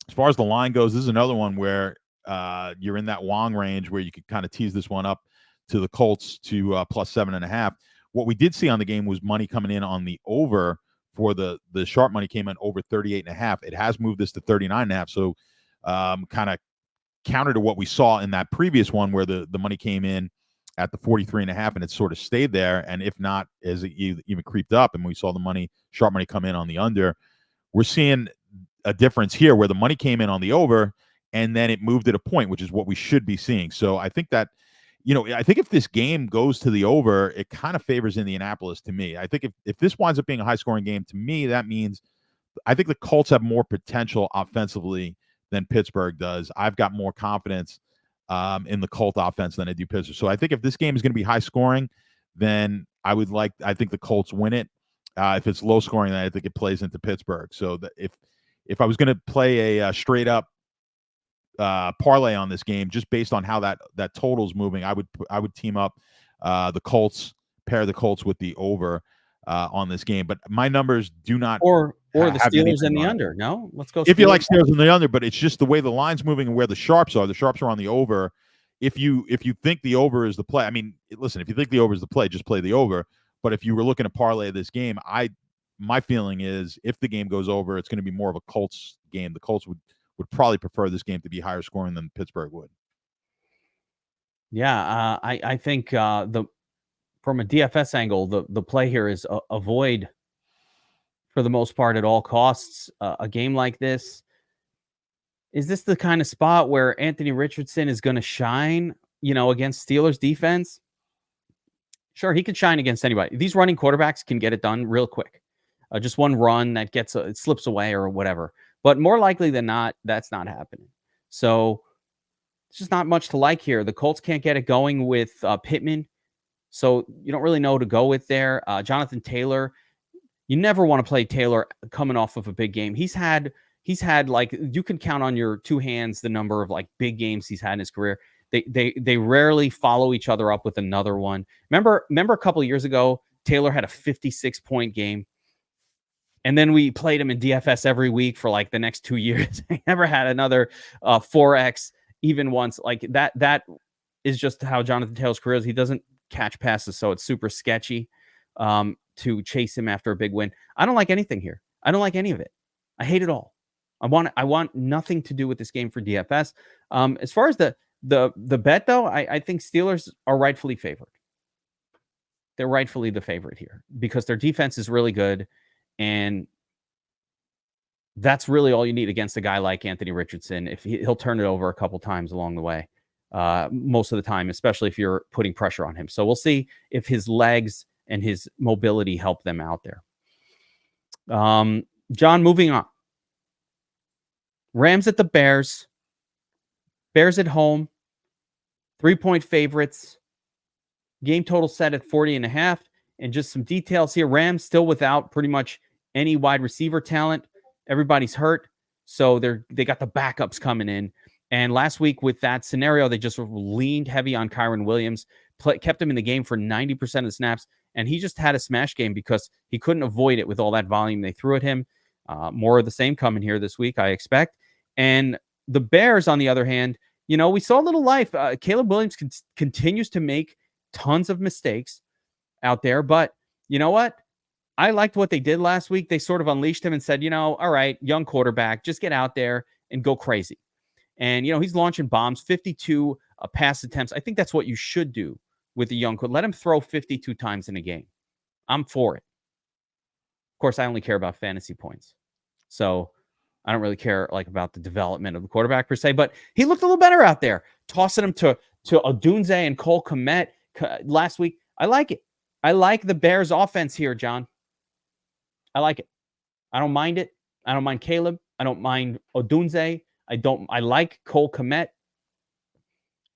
as far as the line goes, this is another one where you're in that Wong range where you could kind of tease this one up to the Colts to +7.5. What we did see on the game was money coming in on the over for the sharp money came in over 38.5. It has moved this to 39.5. So kind of counter to what we saw in that previous one where the money came in at the 43.5 and it sort of stayed there. And if not, as it even creeped up and we saw the sharp money come in on the under, we're seeing a difference here where the money came in on the over and then it moved at a point, which is what we should be seeing. So I think that, I think if this game goes to the over, it kind of favors Indianapolis to me. I think if this winds up being a high scoring game, to me, that means I think the Colts have more potential offensively than Pittsburgh does. I've got more confidence in the Colt offense than I do Pittsburgh. So I think if this game is going to be high scoring, then I think the Colts win it. If it's low scoring, then I think it plays into Pittsburgh. So if I was going to play a straight up parlay on this game, just based on how that total's moving, I would team up the Colts, pair the Colts with the over on this game. But my numbers do not or the Steelers in the under. No, let's go. If you like Steelers in the under, but it's just the way the line's moving and where the sharps are. The sharps are on the over. If you think the over is the play, I mean, listen, if you think the over is the play, just play the over. But if you were looking to parlay this game, my feeling is if the game goes over, it's going to be more of a Colts game. The Colts would probably prefer this game to be higher scoring than Pittsburgh would. Yeah, I think from a DFS angle, the play here is avoid for the most part at all costs a game like this. Is this the kind of spot where Anthony Richardson is going to shine, against Steelers defense? Sure, he could shine against anybody. These running quarterbacks can get it done real quick. Just one run that it slips away or whatever. But more likely than not, that's not happening. So it's just not much to like here. The Colts can't get it going with Pittman. So you don't really know who to go with there. Jonathan Taylor, you never want to play Taylor coming off of a big game. He's had like, you can count on your two hands the number of like big games he's had in his career. They rarely follow each other up with another one. Remember a couple of years ago, Taylor had a 56-point game. And then we played him in DFS every week for like the next 2 years. He never had another 4X even once. Like that is just how Jonathan Taylor's career is. He doesn't catch passes, so it's super sketchy to chase him after a big win. I don't like anything here. I don't like any of it. I hate it all. I want nothing to do with this game for DFS. As far as the bet, though, I think Steelers are rightfully favored. They're rightfully the favorite here because their defense is really good. And that's really all you need against a guy like Anthony Richardson. If he'll turn it over a couple times along the way, most of the time, especially if you're putting pressure on him. So we'll see if his legs and his mobility help them out there. John, moving on. Rams at the Bears. Bears at home. 3-point favorites. Game total set at 40.5. And just some details here. Rams still without pretty much any wide receiver talent. Everybody's hurt. So they got the backups coming in. And last week with that scenario, they just leaned heavy on Kyren Williams, kept him in the game for 90% of the snaps. And he just had a smash game because he couldn't avoid it with all that volume they threw at him. More of the same coming here this week, I expect. And the Bears, on the other hand, we saw a little life. Caleb Williams continues to make tons of mistakes out there. But you know what? I liked what they did last week. They sort of unleashed him and said, all right, young quarterback, just get out there and go crazy. And, he's launching bombs, 52 pass attempts. I think that's what you should do with a young quarterback. Let him throw 52 times in a game. I'm for it. Of course, I only care about fantasy points. So I don't really care about the development of the quarterback per se, but he looked a little better out there, tossing him to Odunze and Cole Kmet last week. I like it. I like the Bears offense here, John. I like it. I don't mind it. I don't mind Caleb. I don't mind Odunze. I like Cole Kmet.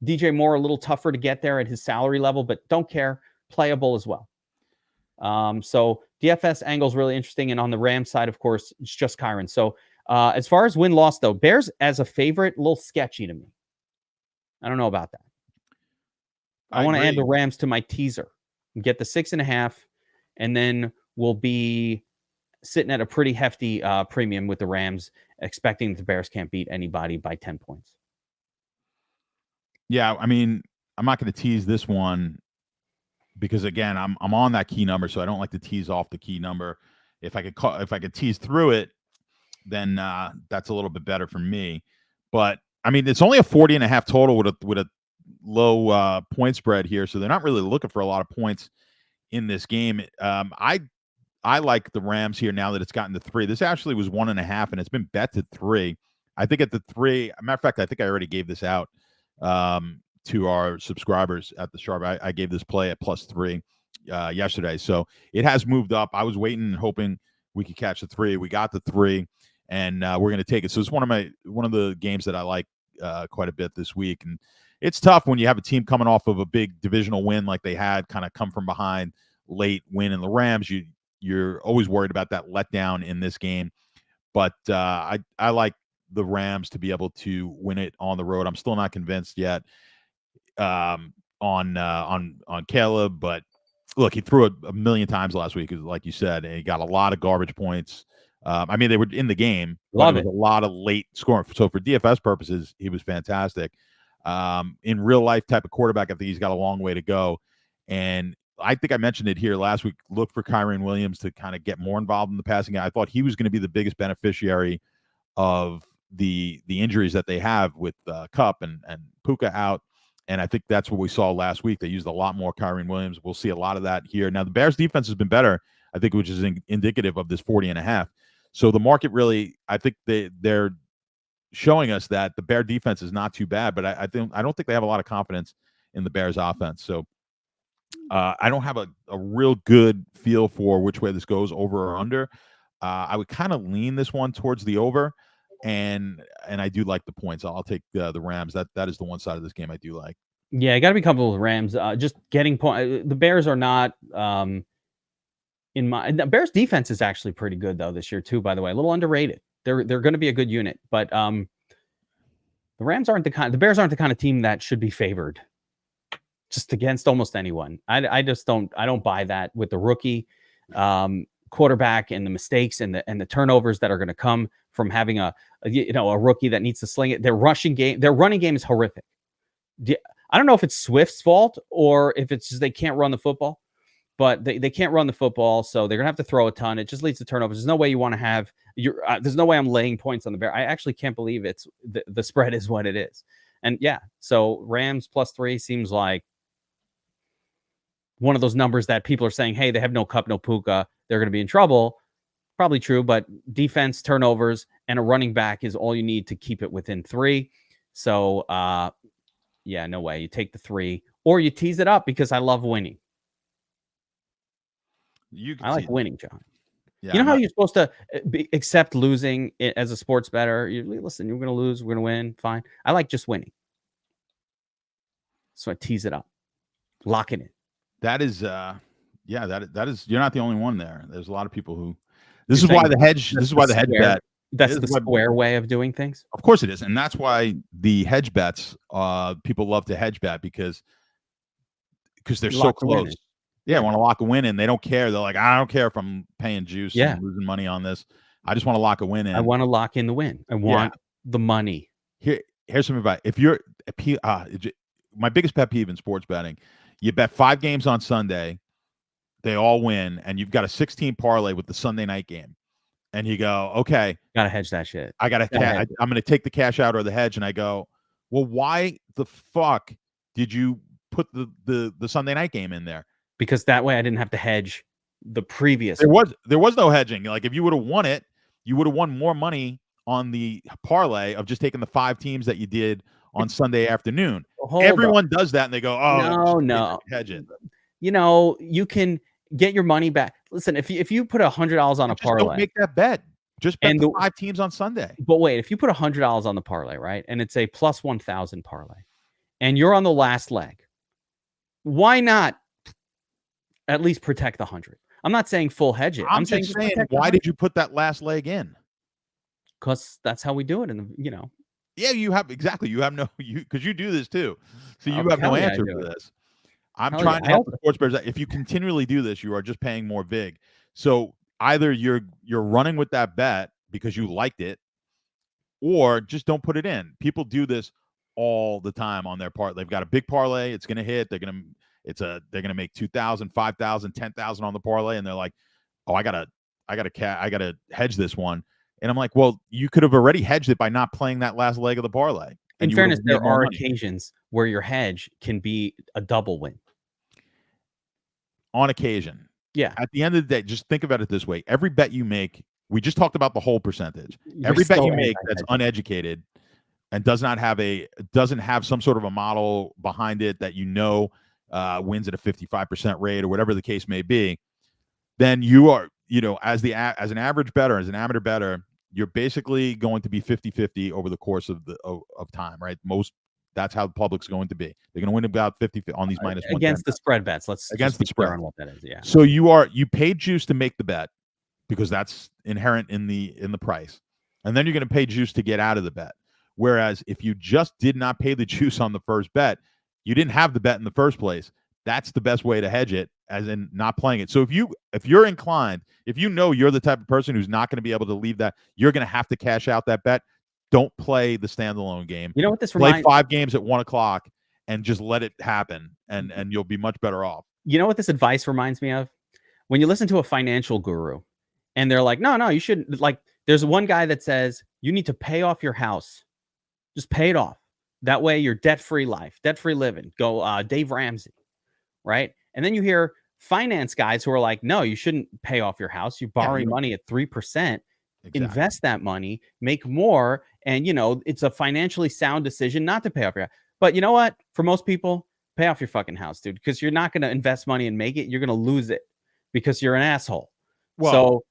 DJ Moore, a little tougher to get there at his salary level, but don't care. Playable as well. So DFS angle is really interesting. And on the Rams side, of course, it's just Kyren. So as far as win-loss, though, Bears as a favorite, a little sketchy to me. I don't know about that. I want to add the Rams to my teaser and get the 6.5, and then we'll be sitting at a pretty hefty premium with the Rams, expecting the Bears can't beat anybody by 10 points. Yeah, I mean, I'm not going to tease this one because, again, I'm on that key number, so I don't like to tease off the key number. If I could tease through it, then that's a little bit better for me. But I mean, it's only a 40.5 total with a low point spread here, so they're not really looking for a lot of points in this game. I like the Rams here now that it's gotten to 3. This actually was 1.5, and it's been bet to 3. I think at the 3, matter of fact, I think I already gave this out to our subscribers at the Sharp. I gave this play at +3 yesterday, so it has moved up. I was waiting and hoping we could catch the 3. We got the 3, and we're going to take it. So it's one of the games that I like quite a bit this week. And it's tough when you have a team coming off of a big divisional win like they had, kind of come from behind late win in the Rams. You're always worried about that letdown in this game. But I like the Rams to be able to win it on the road. I'm still not convinced yet on Caleb, but look, he threw it a million times last week, like you said, and he got a lot of garbage points. I mean, they were in the game, but it was a lot of late scoring. So for DFS purposes, he was fantastic. In real life type of quarterback, I think he's got a long way to go. And I think I mentioned it here last week. Look for Kyren Williams to kind of get more involved in the passing game. I thought he was going to be the biggest beneficiary of the injuries that they have with Kupp and Puka out. And I think that's what we saw last week. They used a lot more Kyren Williams. We'll see a lot of that here. Now, the Bears defense has been better, I think, which is indicative of this 40.5. So the market really, I think they're showing us that the Bear defense is not too bad, but I don't think they have a lot of confidence in the Bears offense. So I don't have a real good feel for which way this goes, over or under. I would kind of lean this one towards the over, and I do like the points. I'll take the Rams. That is the one side of this game I do like. Yeah, you got to be comfortable with Rams. Just getting point. The Bears are not. The Bears defense is actually pretty good though this year too. By the way, a little underrated. They're going to be a good unit, but the Bears aren't the kind of team that should be favored just against almost anyone. I just don't buy that with the rookie quarterback and the mistakes and the turnovers that are going to come from having a rookie that needs to sling it. Their running game is horrific. I don't know if it's Swift's fault or if it's just they can't run the football, but they can't run the football, so they're gonna have to throw a ton. It just leads to turnovers. There's no way you want to have there's no way I'm laying points on the Bears. I actually can't believe it's the spread is what it is. And yeah, so Rams +3 seems like one of those numbers that people are saying, hey, they have no Kupp, no Puka, they're going to be in trouble. Probably true, but defense, turnovers, and a running back is all you need to keep it within 3. So, yeah, no way. You take the 3, or you tease it up because I love winning. I like winning, John. Yeah, you know how you're supposed to accept losing as a sports bettor? Listen, you're going to lose, we're going to win, fine. I like just winning. So I tease it up, lock it in. That is, that is. You're not the only one there. There's a lot of people who. This is why the hedge. This is why the hedge bet. That's the square way of doing things. Of course it is, and that's why the hedge bets. People love to hedge bet because they're so close. Yeah, want to lock a win in. They don't care. They're like, I don't care if I'm paying juice and losing money on this. I just want to lock a win in. I want to lock in the win. I want the money. Here's some advice. If you're my biggest pet peeve in sports betting, you bet 5 games on Sunday, they all win, and you've got a 16 parlay with the Sunday night game, and you go, okay, gotta hedge that shit. I'm going to take the cash out or the hedge, and I go, well, why the fuck did you put the Sunday night game in there? Because that way I didn't have to hedge the previous. There was no hedging. Like if you would have won it, you would have won more money on the parlay of just taking the 5 teams that you did on Sunday afternoon. Everyone does that, and they go, "Oh, no, hedge it." You can get your money back. Listen, if you put $100 on a parlay, don't make that bet. Just bet the 5 teams on Sunday. But wait, if you put $100 on the parlay, right, and it's a plus 1,000 parlay, and you're on the last leg, why not at least protect the 100? I'm not saying full hedge it. I'm just saying why did you put that last leg in? Because that's how we do it. Yeah, you have because you do this too. So you have no answer for this. I'm trying to help the sports bettors. If you continually do this, you are just paying more vig. So either you're running with that bet because you liked it, or just don't put it in. People do this all the time on their part. They've got a big parlay, it's going to hit. They're going to make 2,000, 5,000, 10,000 on the parlay, and they're like, "Oh, I gotta hedge this one." And I'm like, "Well, you could have already hedged it by not playing that last leg of the parlay." In fairness, there are occasions where your hedge can be a double win. On occasion. Yeah. At the end of the day, just think about it this way. Every bet you make, we just talked about the whole percentage. Every bet you make that's uneducated and doesn't have some sort of a model behind it that wins at a 55% rate or whatever the case may be, then you are, as an average bettor, as an amateur bettor, you're basically going to be 50-50 over the course of time, right? That's how the public's going to be. They're going to win about 50 on these minus against the spread bets. Against the spread on what that is. Yeah. So you paid juice to make the bet because that's inherent in the price, and then you're going to pay juice to get out of the bet. Whereas if you just did not pay the juice on the first bet, you didn't have the bet in the first place. That's the best way to hedge it, as in not playing it. So if you're inclined, if you're the type of person who's not going to be able to leave that, you're going to have to cash out that bet. Don't play the standalone game. You know what this reminds? Play 5 games at 1:00 and just let it happen, and you'll be much better off. You know what this advice reminds me of? When you listen to a financial guru, and they're like, "No, you shouldn't." Like, there's one guy that says you need to pay off your house. Just pay it off. That way, you're debt-free life, debt-free living. Go, Dave Ramsey, right? And then you hear finance guys who are like, "No, you shouldn't pay off your house. You borrow money at 3%." Exactly. Invest that money, make more, and it's a financially sound decision not to pay off your house. But you know what? For most people, pay off your fucking house, dude, because you're not going to invest money and make it. You're going to lose it because you're an asshole. Well, so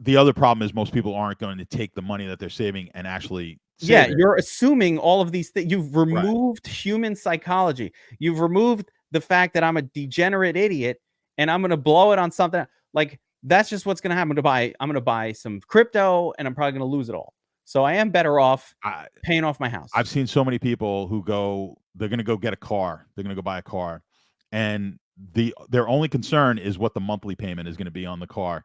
the other problem is most people aren't going to take the money that they're saving and actually save it. You're assuming all of these things. You've removed human psychology. You've removed the fact that I'm a degenerate idiot and I'm going to blow it on something like. That's just what's going to happen. I'm going to buy some crypto, and I'm probably going to lose it all. So I am better off paying off my house. I've seen so many people who they're going to go get a car. They're going to go buy a car, and their only concern is what the monthly payment is going to be on the car.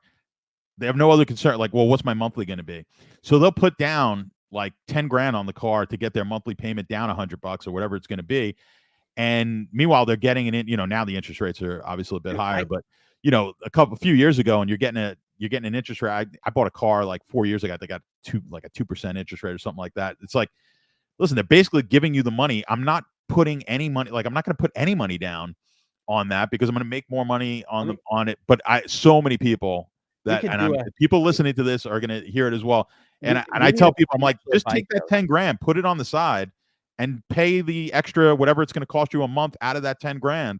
They have no other concern. Like, well, what's my monthly going to be? So they'll put down like 10 grand on the car to get their monthly payment down $100 or whatever it's going to be. And meanwhile, they're getting it in. Now the interest rates are obviously a bit higher, but. A few years ago, and you're getting an interest rate. I bought a car like 4 years ago. They got a 2% interest rate or something like that. It's like, listen, they're basically giving you the money. I'm not putting any money. Like, I'm not going to put any money down on that because I'm going to make more money on it. But so many people people listening to this are going to hear it as well. And I tell people, I'm like, just take that 10 grand, put it on the side, and pay the extra whatever it's going to cost you a month out of that 10 grand.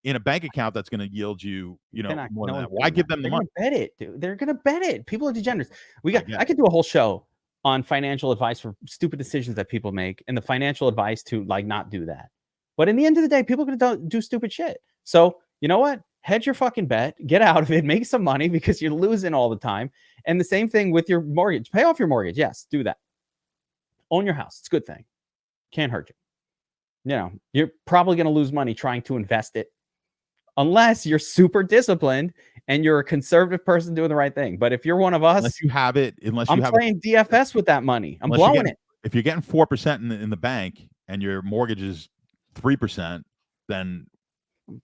in a bank account that's going to yield you, more than that. Why Why give them the money? They're gonna bet it, dude. They're gonna bet it. People are degenerates. I could do a whole show on financial advice for stupid decisions that people make and the financial advice to like not do that. But in the end of the day, people are gonna do stupid shit. So you know what? Hedge your fucking bet, get out of it, make some money because you're losing all the time. And the same thing with your mortgage. Pay off your mortgage. Yes, do that. Own your house. It's a good thing. Can't hurt you. You're probably going to lose money trying to invest it unless you're super disciplined and you're a conservative person doing the right thing. But if you're one of us, I'm playing DFS with that money. I'm blowing it. If you're getting 4% in the bank and your mortgage is 3%, then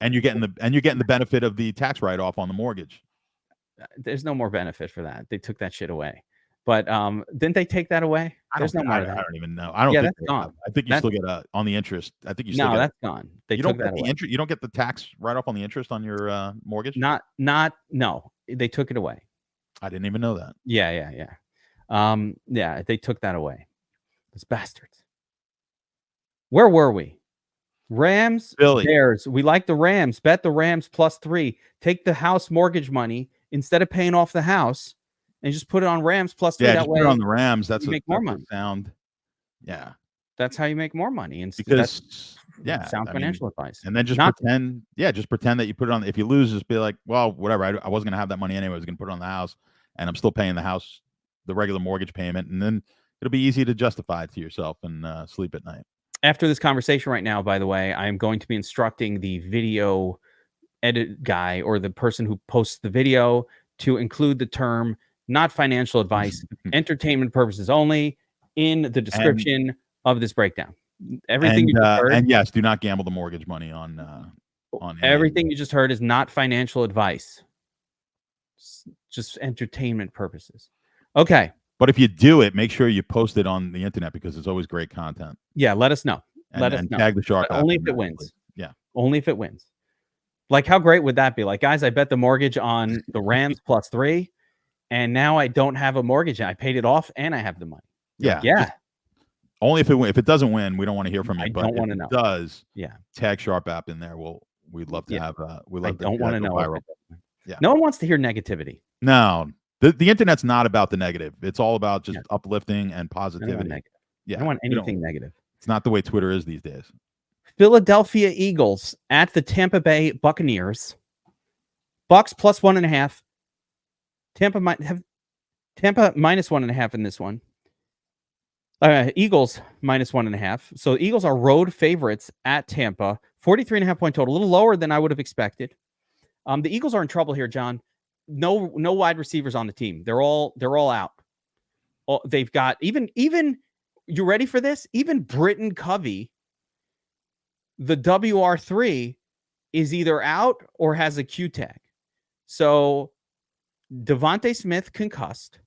and you're getting the benefit of the tax write-off on the mortgage. There's no more benefit for that. They took that shit away. But didn't they take that away? There's no more of that. I don't even know. I don't think that's gone. I think you still get on the interest. I think you still No, that's gone. They took that away. You don't get the tax write-off on the interest on your mortgage? No. They took it away. I didn't even know that. Yeah. They took that away. Those bastards. Where were we? Rams, Philly. Bears. We like the Rams. Bet the Rams +3. Take the house mortgage money instead of paying off the house and just put it on Rams +3. Yeah, that way put it on the Rams. That's make more money. Sound. Yeah. That's how you make more money. Because sound financial advice. And then just pretend that you put it on. If you lose, just be like, well, whatever. I wasn't gonna have that money anyway. I was gonna put it on the house, and I'm still paying the house, the regular mortgage payment, and then it'll be easy to justify it to yourself and sleep at night. After this conversation right now, by the way, I am going to be instructing the video edit guy or the person who posts the video to include the term not financial advice, entertainment purposes only in the description of this breakdown. Everything you just heard, and yes, do not gamble the mortgage money on everything you just heard is not financial advice. It's just entertainment purposes. Okay. But if you do it, make sure you post it on the internet because it's always great content. Yeah, let us know. Let us know. Tag the shark. Only if it wins. Yeah. Only if it wins. Like, how great would that be? Like, guys, I bet the mortgage on the Rams +3, and now I don't have a mortgage. I paid it off, and I have the money. Yeah. Yeah. Only if it doesn't win, we don't want to hear from you. I don't want to know. If it does, yeah. Tag Sharp app in there. We'd love to have. I don't want to know. Viral. Yeah. No one wants to hear negativity. No. The internet's not about the negative. It's all about just uplifting and positivity. I don't want anything negative. It's not the way Twitter is these days. Philadelphia Eagles at the Tampa Bay Buccaneers. Bucks +1.5. Tampa -1.5 in this one. Eagles -1.5. So Eagles are road favorites at Tampa. 43.5 point total. A little lower than I would have expected. The Eagles are in trouble here, John. No wide receivers on the team. They're all out. They've got even you ready for this? Even Britton Covey, the WR3, is either out or has a Q tag. So Devontae Smith concussed.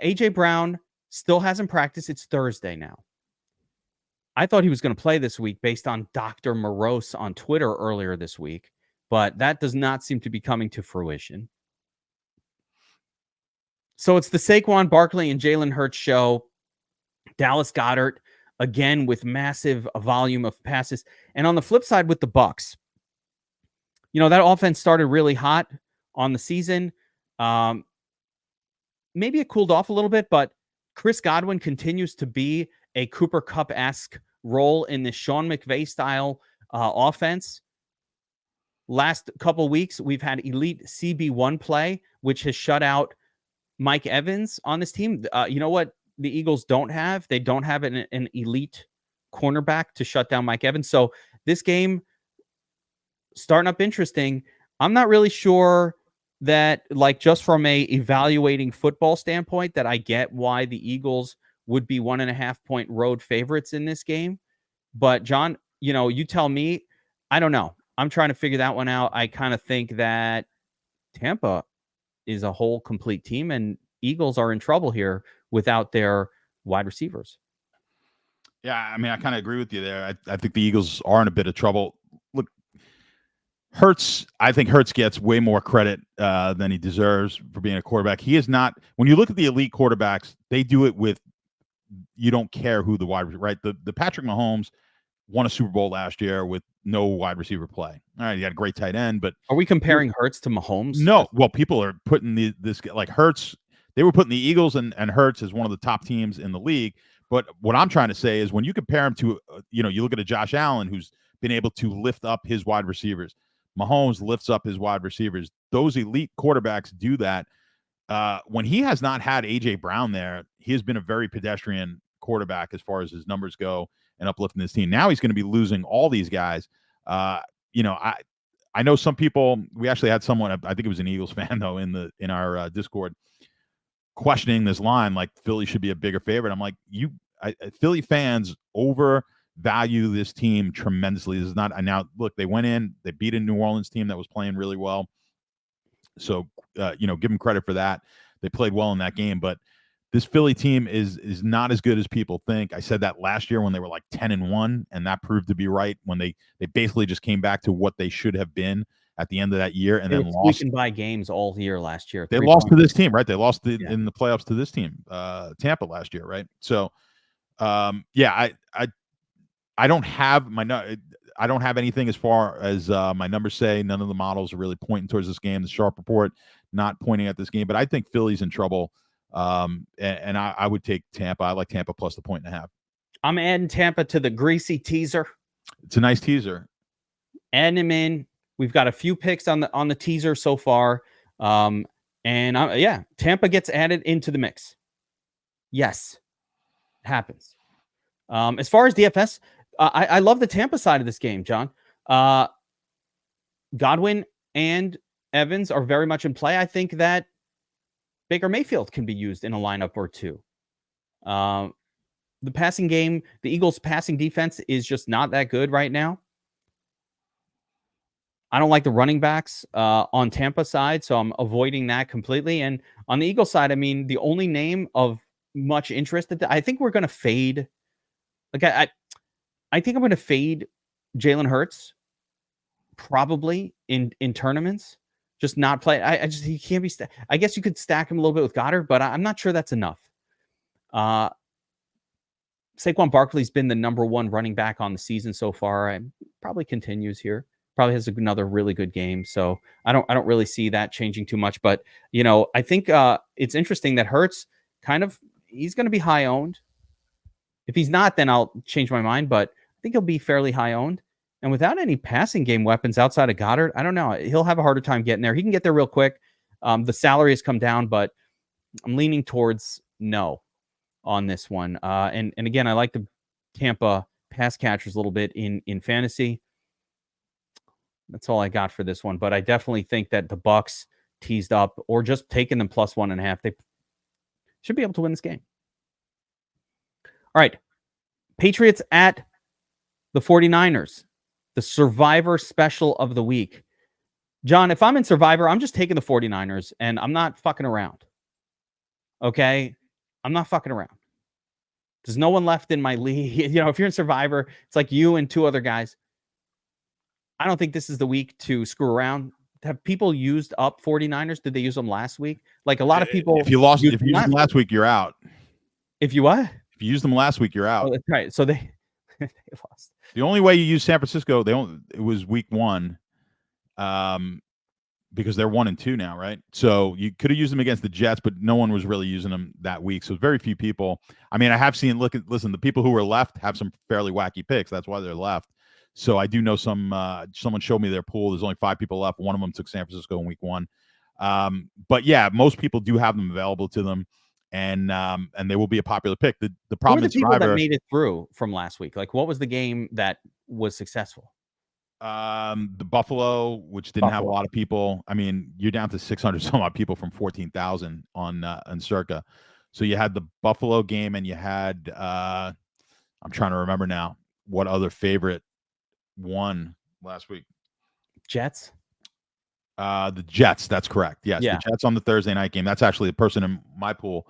AJ Brown still hasn't practiced. It's Thursday now. I thought he was going to play this week based on Dr. Morose on Twitter earlier this week. But that does not seem to be coming to fruition. So it's the Saquon Barkley and Jalen Hurts show. Dallas Goedert, again, with massive volume of passes. And on the flip side with the Bucs, that offense started really hot on the season. Maybe it cooled off a little bit, but Chris Godwin continues to be a Cooper Kupp-esque role in this Sean McVay style offense. Last couple weeks, we've had elite CB1 play, which has shut out Mike Evans on this team. You know what the Eagles don't have? They don't have an elite cornerback to shut down Mike Evans. So this game starting up interesting. I'm not really sure that, like, just from a evaluating football standpoint, that I get why the Eagles would be 1.5 point road favorites in this game. But John, you tell me. I don't know. I'm trying to figure that one out. I kind of think that Tampa is a whole complete team, and Eagles are in trouble here without their wide receivers. Yeah, I mean, I kind of agree with you there. I think the Eagles are in a bit of trouble. Look, I think Hurts gets way more credit than he deserves for being a quarterback. He is not. When you look at the elite quarterbacks, they do it with, you don't care who the wide receiver, right? The Patrick Mahomes, won a Super Bowl last year with no wide receiver play. All right, you got a great tight end, but are we comparing Hurts to Mahomes? no. Well, people are putting this like Hurts. They were putting the Eagles and Hurts as one of the top teams in the league. But what I'm trying to say is when you compare him to, you look at a Josh Allen who's been able to lift up his wide receivers. Mahomes lifts up his wide receivers. Those elite quarterbacks do that. When he has not had A.J. Brown there, he has been a very pedestrian quarterback as far as his numbers go and uplifting this team. Now he's going to be losing all these guys. I know some people. We actually had someone. I think it was an Eagles fan though in our Discord questioning this line, like Philly should be a bigger favorite. I'm like, Philly fans overvalue this team tremendously. This is not. Now look, they went in, they beat a New Orleans team that was playing really well. So give them credit for that. They played well in that game, but this Philly team is not as good as people think. I said that last year when they were like 10-1, and that proved to be right when they basically just came back to what they should have been at the end of that year, and they then lost by games all year last year. They lost to this team, right? They lost in the playoffs to this team, Tampa last year, right? So, I don't have I don't have anything as far as my numbers say. None of the models are really pointing towards this game. The Sharp Report not pointing at this game, but I think Philly's in trouble. And I would take Tampa. I like Tampa plus the 1.5. I'm adding Tampa to the greasy teaser. It's a nice teaser. Adding him in. We've got a few picks on the teaser so far. Tampa gets added into the mix. Yes, it happens. As far as DFS, I love the Tampa side of this game, John. Godwin and Evans are very much in play. I think that Baker Mayfield can be used in a lineup or two. The passing game, the Eagles' passing defense is just not that good right now. I don't like the running backs on Tampa side, so I'm avoiding that completely. And on the Eagles side, I mean, the only name of much interest that I think we're going to fade. Like I think I'm going to fade Jalen Hurts probably in tournaments. Just not play. He can't be. I guess you could stack him a little bit with Goddard, but I'm not sure that's enough. Saquon Barkley's been the number one running back on the season so far, and probably continues here. Probably has another really good game, so I don't really see that changing too much. But I think it's interesting that Hurts he's going to be high owned. If he's not, then I'll change my mind. But I think he'll be fairly high owned. And without any passing game weapons outside of Goddard, I don't know. He'll have a harder time getting there. He can get there real quick. The salary has come down, but I'm leaning towards no on this one. And again, I like the Tampa pass catchers a little bit in fantasy. That's all I got for this one. But I definitely think that the Bucs teased up or just taking them plus 1.5, they should be able to win this game. All right. Patriots at the 49ers. The Survivor special of the week. John, if I'm in Survivor, I'm just taking the 49ers, and I'm not fucking around. Okay? I'm not fucking around. There's no one left in my league. If you're in Survivor, it's like you and two other guys. I don't think this is the week to screw around. Have people used up 49ers? Did they use them last week? Like a lot of people. If you used them last week, you're out. If you what? If you used them last week, you're out. Oh, that's right. So they lost. The only way you use San Francisco, it was week 1, because they're 1-2 now, right? So you could have used them against the Jets, but no one was really using them that week. So very few people. I mean, I have seen. Listen, the people who are left have some fairly wacky picks. That's why they're left. So I do know someone showed me their pool. There's only 5 people left. One of them took San Francisco in week 1. But yeah, most people do have them available to them. And they will be a popular pick. The problem is people that made it through from last week. Like, what was the game that was successful? The Buffalo, which didn't have a lot of people. I mean, you're down to 600 some odd people from 14,000 on Circa. So you had the Buffalo game, and you had I'm trying to remember now what other favorite won last week. Jets. The Jets, that's correct. Yes, yeah. The Jets on the Thursday night game. That's actually a person in my pool.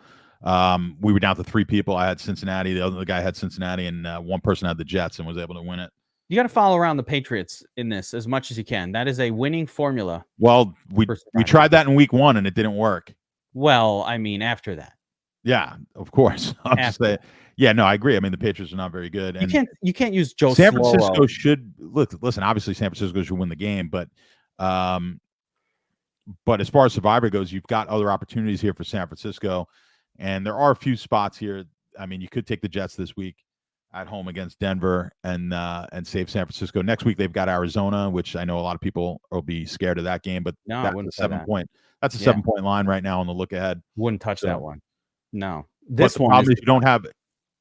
We were down to 3 people. I had Cincinnati. The other guy had Cincinnati, and one person had the Jets and was able to win it. You got to follow around the Patriots in this as much as you can. That is a winning formula. Well, we tried that in week 1, and it didn't work. Well, I mean, after that. Yeah, of course. Yeah, no, I agree. I mean, the Patriots are not very good, and You can't use Joe San Sloro. Francisco should listen. Obviously, San Francisco should win the game, but as far as Survivor goes, you've got other opportunities here for San Francisco, and there are a few spots here. I mean, you could take the Jets this week at home against Denver and save San Francisco. Next week they've got Arizona, which I know a lot of people will be scared of that game, but No, I that's wouldn't a say that. point. That's a Yeah. 7-point line right now on the look ahead. Wouldn't touch So- that one. No. But This the one problem is is you don't have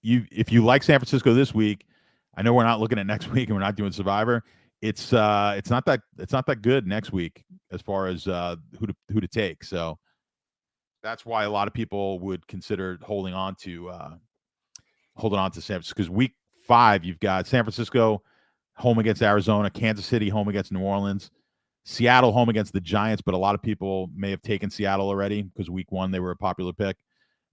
if you like San Francisco this week. I know we're not looking at next week and we're not doing Survivor. It's not that good next week as far as who to take. So that's why a lot of people would consider holding on to San Francisco, because week 5 you've got San Francisco home against Arizona, Kansas City home against New Orleans, Seattle home against the Giants, but a lot of people may have taken Seattle already because week 1 they were a popular pick,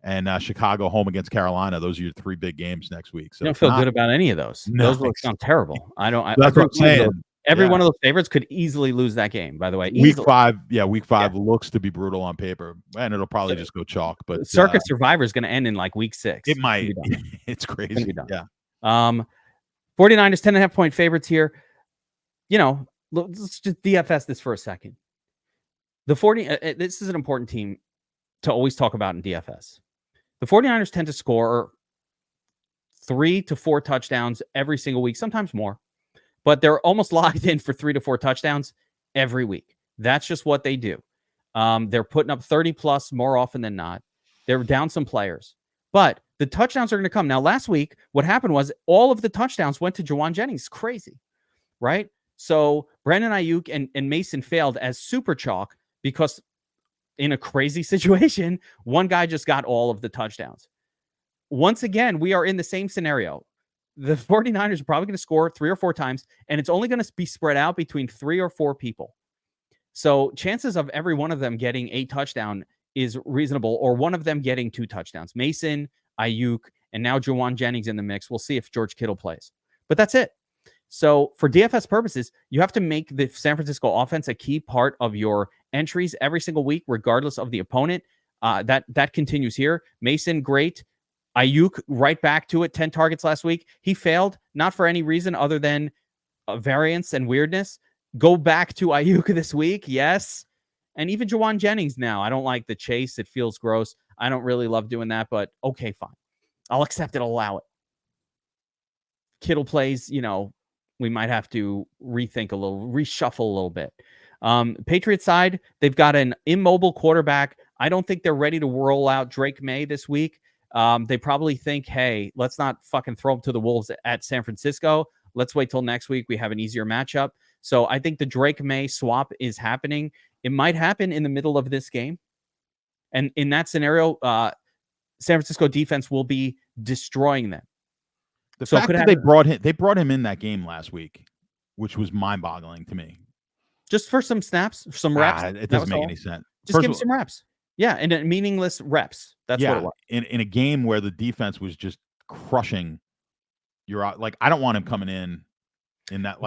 and Chicago home against Carolina. Those are your 3 big games next week. So you don't feel good about any of those. No, those sound terrible. I don't. that's what I'm saying. Every one of those favorites could easily lose that game, by the way. Week Easily. 5 looks to be brutal on paper, and it'll probably just go chalk. But Circus Survivor is going to end in like week 6. It might. It's crazy. Yeah. 49ers 10.5-point favorites here. Let's just DFS this for a second. This is an important team to always talk about in DFS. The 49ers tend to score 3 to 4 touchdowns every single week, sometimes more. But they're almost locked in for 3 to 4 touchdowns every week. That's just what they do. They're putting up 30 plus more often than not. They're down some players, but the touchdowns are going to come. Now, last week, what happened was all of the touchdowns went to Juwan Jennings. Crazy, right? So Brandon Ayuk and Mason failed as super chalk because in a crazy situation, one guy just got all of the touchdowns. Once again, we are in the same scenario. The 49ers are probably going to score 3 or 4 times, and it's only going to be spread out between 3 or 4 people. So chances of every one of them getting a touchdown is reasonable, or one of them getting 2 touchdowns. Mason, Ayuk, and now Juwan Jennings in the mix. We'll see if George Kittle plays. But that's it. So for DFS purposes, you have to make the San Francisco offense a key part of your entries every single week, regardless of the opponent. That continues here. Mason, great. Ayuk, right back to it, 10 targets last week. He failed, not for any reason other than variance and weirdness. Go back to Ayuk this week, yes. And even Juwan Jennings now. I don't like the chase. It feels gross. I don't really love doing that, but okay, fine. I'll accept it, allow it. Kittle plays, we might have to rethink a little, reshuffle a little bit. Patriots side, they've got an immobile quarterback. I don't think they're ready to roll out Drake May this week. They probably think, hey, let's not fucking throw him to the Wolves at San Francisco. Let's wait till next week. We have an easier matchup. So I think the Drake May swap is happening. It might happen in the middle of this game. And in that scenario, San Francisco defense will be destroying them. The fact that they brought him in that game last week, which was mind-boggling to me. Just for some snaps, some reps. It doesn't make any sense. Just give him some reps. Yeah, and meaningless reps. That's what it was. In a game where the defense was just crushing your I don't want him coming in that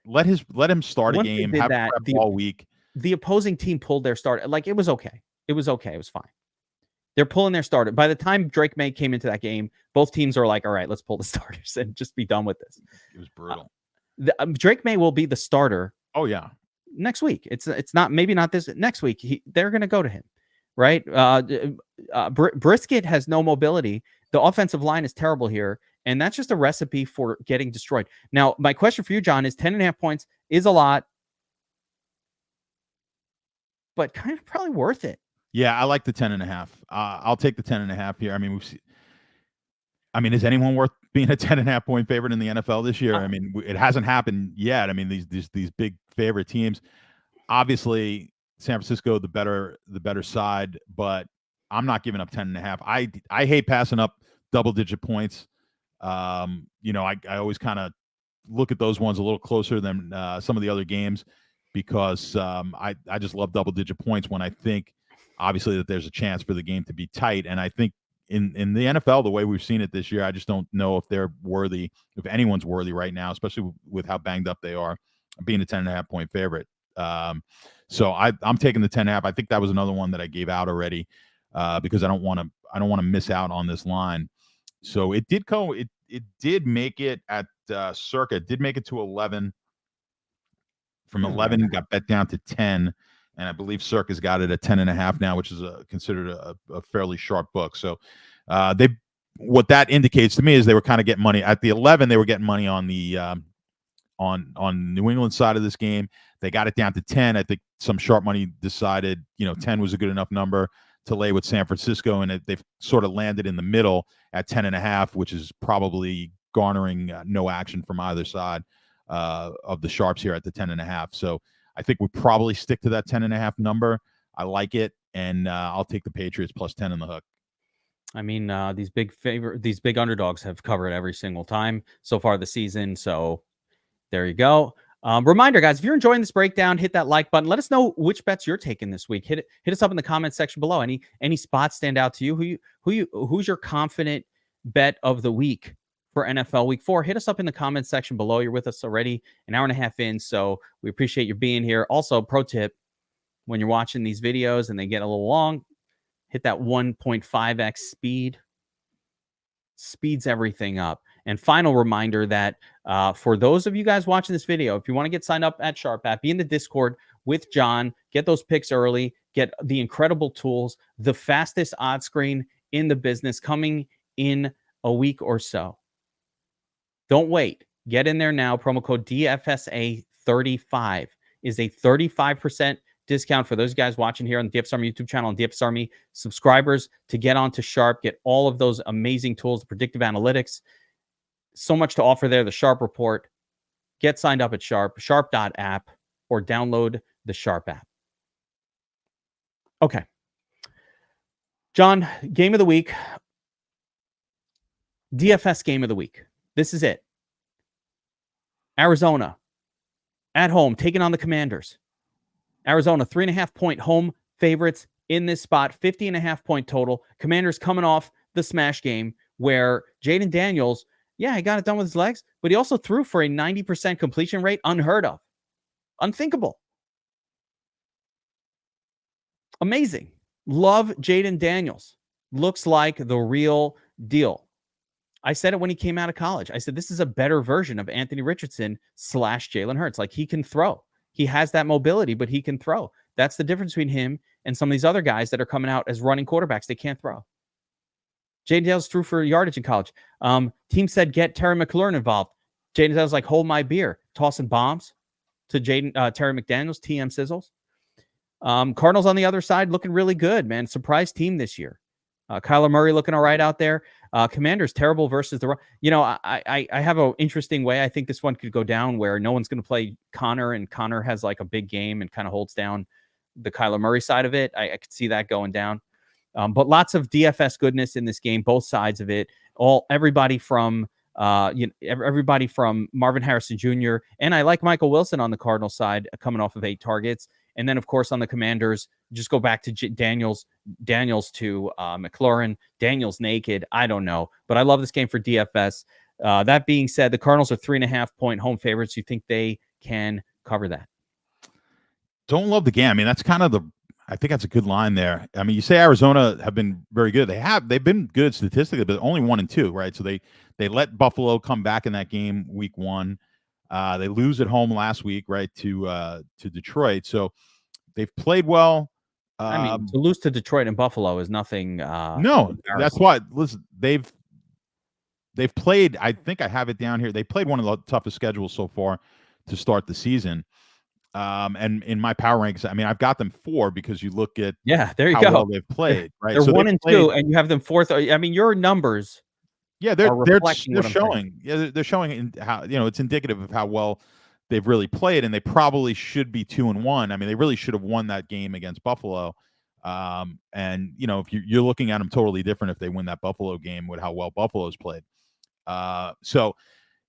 let him start a game, have prep all week. The opposing team pulled their start. It was okay. It was okay. It was fine. They're pulling their starter. By the time Drake May came into that game, both teams are like, all right, let's pull the starters and just be done with this. It was brutal. Drake May will be the starter. Oh, yeah. Next week. It's not, maybe not this next week. They're going to go to him, right? Brisket has no mobility. The offensive line is terrible here. And that's just a recipe for getting destroyed. Now, my question for you, John, is 10.5 points is a lot, but kind of probably worth it. Yeah, I like the 10.5. I'll take the 10.5 here. I mean, is anyone worth being a 10.5 point favorite in the NFL this year? I mean, it hasn't happened yet. I mean, these big favorite teams, obviously San Francisco, the better side, but I'm not giving up 10.5. I hate passing up double-digit points. I always kind of look at those ones a little closer than some of the other games because I just love double-digit points when I think obviously that there's a chance for the game to be tight. And I think in the NFL, the way we've seen it this year, I just don't know if they're worthy, if anyone's worthy right now, especially with how banged up they are, being a 10.5 point favorite. So I'm taking the 10.5. I think that was another one that I gave out already because I don't want to miss out on this line. So it did go. It did make it at circa. It did make it to 11. From 11, got bet down to 10, and I believe Circa's got it at 10.5 now, which is considered a fairly sharp book. So what that indicates to me is they were kind of getting money at the 11. They were getting money on the on New England side of this game. They got it down to 10. I think some sharp money decided 10 was a good enough number to lay with San Francisco, and they've sort of landed in the middle at 10.5, which is probably garnering no action from either side of the sharps here at the 10.5. So I think we probably stick to that 10.5 number. I like it, and I'll take the Patriots plus 10 in the hook. I mean, these big underdogs have covered every single time so far this season. So there you go. Reminder, guys, if you're enjoying this breakdown, hit that like button. Let us know which bets you're taking this week. Hit us up in the comments section below. Any spots stand out to you? Who's your confident bet of the week for NFL Week 4? Hit us up in the comments section below. You're with us already an hour and a half in, so we appreciate you being here. Also, pro tip: when you're watching these videos and they get a little long, hit that 1.5x speed. Speeds everything up. And final reminder that for those of you guys watching this video, if you want to get signed up at Sharp App, be in the Discord with John, get those picks early, get the incredible tools, the fastest odds screen in the business coming in a week or so. Don't wait. Get in there now. Promo code DFSA35 is a 35% discount for those guys watching here on the DFS Army YouTube channel and DFS Army subscribers to get onto Sharp, get all of those amazing tools, the predictive analytics. So much to offer there, the Sharp report. Get signed up at Sharp, sharp.app, or download the Sharp app. Okay. John, game of the week. DFS game of the week. This is it. Arizona at home, taking on the Commanders. Arizona, 3.5-point home favorites in this spot, 50.5-point total. Commanders coming off the smash game where Jaden Daniels, he got it done with his legs, but he also threw for a 90% completion rate, unheard of. Unthinkable. Amazing. Love Jaden Daniels. Looks like the real deal. I said it when he came out of college. I said, this is a better version of Anthony Richardson / Jalen Hurts. Like, he can throw. He has that mobility, but he can throw. That's the difference between him and some of these other guys that are coming out as running quarterbacks. They can't throw. Jaden Daniels threw for yardage in college. Team said, get Terry McLaurin involved. Jaden Daniels like, hold my beer. Tossing bombs to Terry McDaniels, TM Sizzles. Cardinals on the other side looking really good, man. Surprise team this year. Kyler Murray looking all right out there. Commanders terrible versus the... I have an interesting way. I think this one could go down where no one's going to play Connor, and Connor has like a big game and kind of holds down the Kyler Murray side of it. I could see that going down. But lots of DFS goodness in this game, both sides of it. Everybody from Marvin Harrison Jr. and I like Michael Wilson on the Cardinal side coming off of 8 targets. And then, of course, on the Commanders, just go back to Daniels to McLaurin. Daniels naked. I don't know. But I love this game for DFS. That being said, the Cardinals are 3.5-point home favorites. You think they can cover that? Don't love the game. I mean, that's kind of I think that's a good line there. I mean, you say Arizona have been very good. They've been good statistically, but only 1-2, right? So they let Buffalo come back in that game week 1. They lose at home last week, right, to Detroit. So they've played well. I mean, to lose to Detroit and Buffalo is nothing. No, that's why. Listen, they've played. I think I have it down here. They played one of the toughest schedules so far to start the season. And in my power ranks, I mean, I've got them 4 because you look at there you how go. well they've played. Right, they're 1 and 2, and you have them 4th. I mean, your numbers. Yeah, they're showing. Yeah, they're showing in how it's indicative of how well they've really played, and they probably should be 2-1. I mean, they really should have won that game against Buffalo. And if you're looking at them totally different if they win that Buffalo game with how well Buffalo's played. So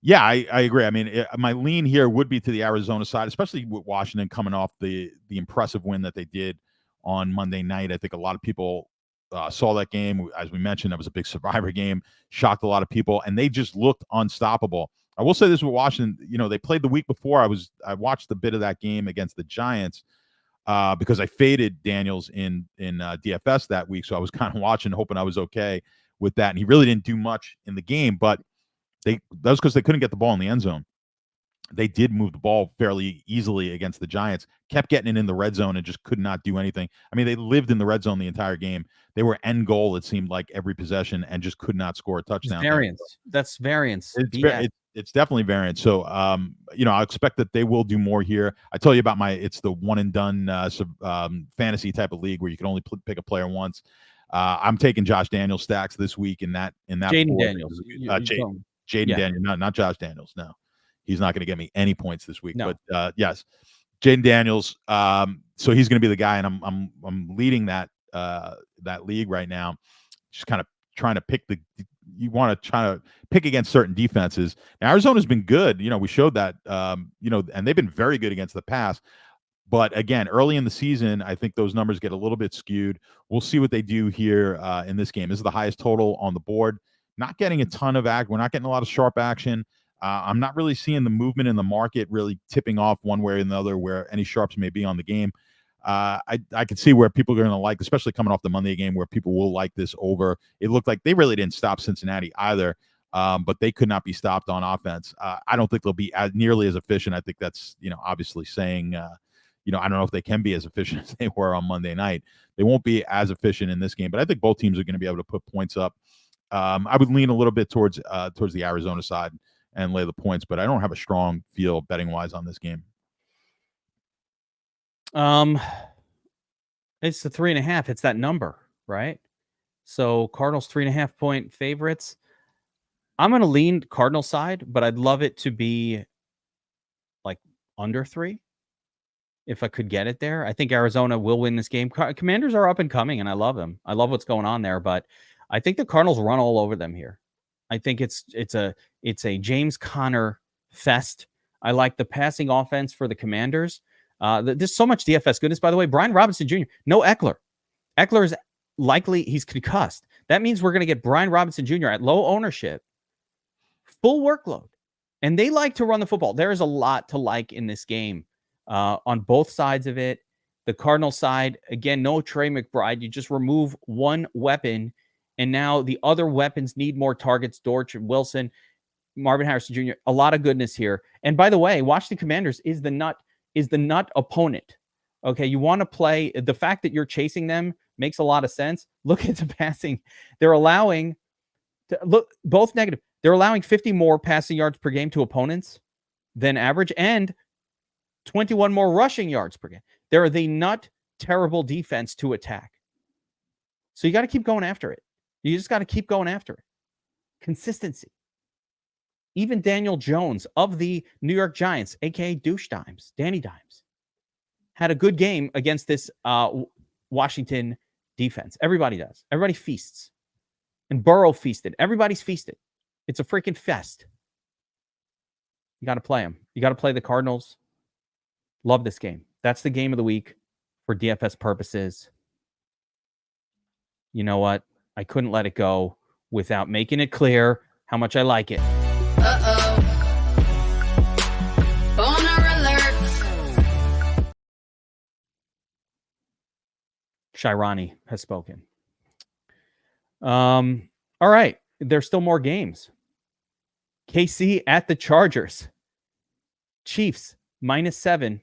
yeah, I agree. I mean, my lean here would be to the Arizona side, especially with Washington coming off the impressive win that they did on Monday night. I think a lot of people saw that game. As we mentioned, that was a big survivor game, shocked a lot of people, and they just looked unstoppable. I will say this with Washington, they played the week before. I watched a bit of that game against the Giants because I faded Daniels in DFS that week, so I was kind of watching, hoping I was okay with that, and he really didn't do much in the game. But that was because they couldn't get the ball in the end zone. They did move the ball fairly easily against the Giants, kept getting it in the red zone and just could not do anything. I mean, they lived in the red zone the entire game. They were end goal, it seemed like, every possession and just could not score a touchdown. Variance. That's variance. It's definitely variance. So, I expect that they will do more here. I tell you about it's the one and done fantasy type of league where you can only pick a player once. I'm taking Josh Daniels stacks this week in that. Jaden Daniels. Jaden Daniels, not Josh Daniels. No. He's not going to get me any points this week, no. But yes, Jaden Daniels. So he's going to be the guy, and I'm leading that league right now. Just kind of trying to pick you want to try to pick against certain defenses. Now, Arizona's been good. We showed that. And they've been very good against the pass. But again, early in the season, I think those numbers get a little bit skewed. We'll see what they do here in this game. This is the highest total on the board. Not getting a ton of act. We're not getting a lot of sharp action. I'm not really seeing the movement in the market really tipping off one way or another where any sharps may be on the game. I could see where people are going to like, especially coming off the Monday game, where people will like this over. It looked like they really didn't stop Cincinnati either, but they could not be stopped on offense. I don't think they'll be nearly as efficient. I think that's, obviously saying, I don't know if they can be as efficient as they were on Monday night. They won't be as efficient in this game, but I think both teams are going to be able to put points up. I would lean a little bit towards the Arizona side and lay the points, but I don't have a strong feel betting wise on this game. It's the 3.5. It's that number, right? So Cardinals 3.5 point favorites. I'm going to lean Cardinal side, but I'd love it to be like under 3 if I could get it there. I think Arizona will win this game. Commanders are up and coming, and I love them. I love what's going on there, but I think the Cardinals run all over them here. I think it's a James Conner fest. I like the passing offense for the Commanders. There's so much DFS goodness, by the way. Brian Robinson Jr., no Eckler. Eckler is likely, he's concussed. That means we're going to get Brian Robinson Jr. at low ownership, full workload. And they like to run the football. There is a lot to like in this game on both sides of it. The Cardinal side, again, no Trey McBride. You just remove one weapon, and now the other weapons need more targets. Dortch and Wilson, Marvin Harrison Jr., a lot of goodness here. And by the way, Washington Commanders is the nut opponent. Okay, you want to play. The fact that you're chasing them makes a lot of sense. Look at the passing. They're allowing, both negative. They're allowing 50 more passing yards per game to opponents than average and 21 more rushing yards per game. They're the nut terrible defense to attack. So you got to keep going after it. You just got to keep going after it. Consistency. Even Daniel Jones of the New York Giants, a.k.a. Douche Dimes, Danny Dimes, had a good game against this Washington defense. Everybody does. Everybody feasts. And Burrow feasted. Everybody's feasted. It's a freaking fest. You got to play them. You got to play the Cardinals. Love this game. That's the game of the week for DFS purposes. You know what? I couldn't let it go without making it clear how much I like it. Boner alert. Shirani has spoken. All right. There's still more games. KC at the Chargers. Chiefs -7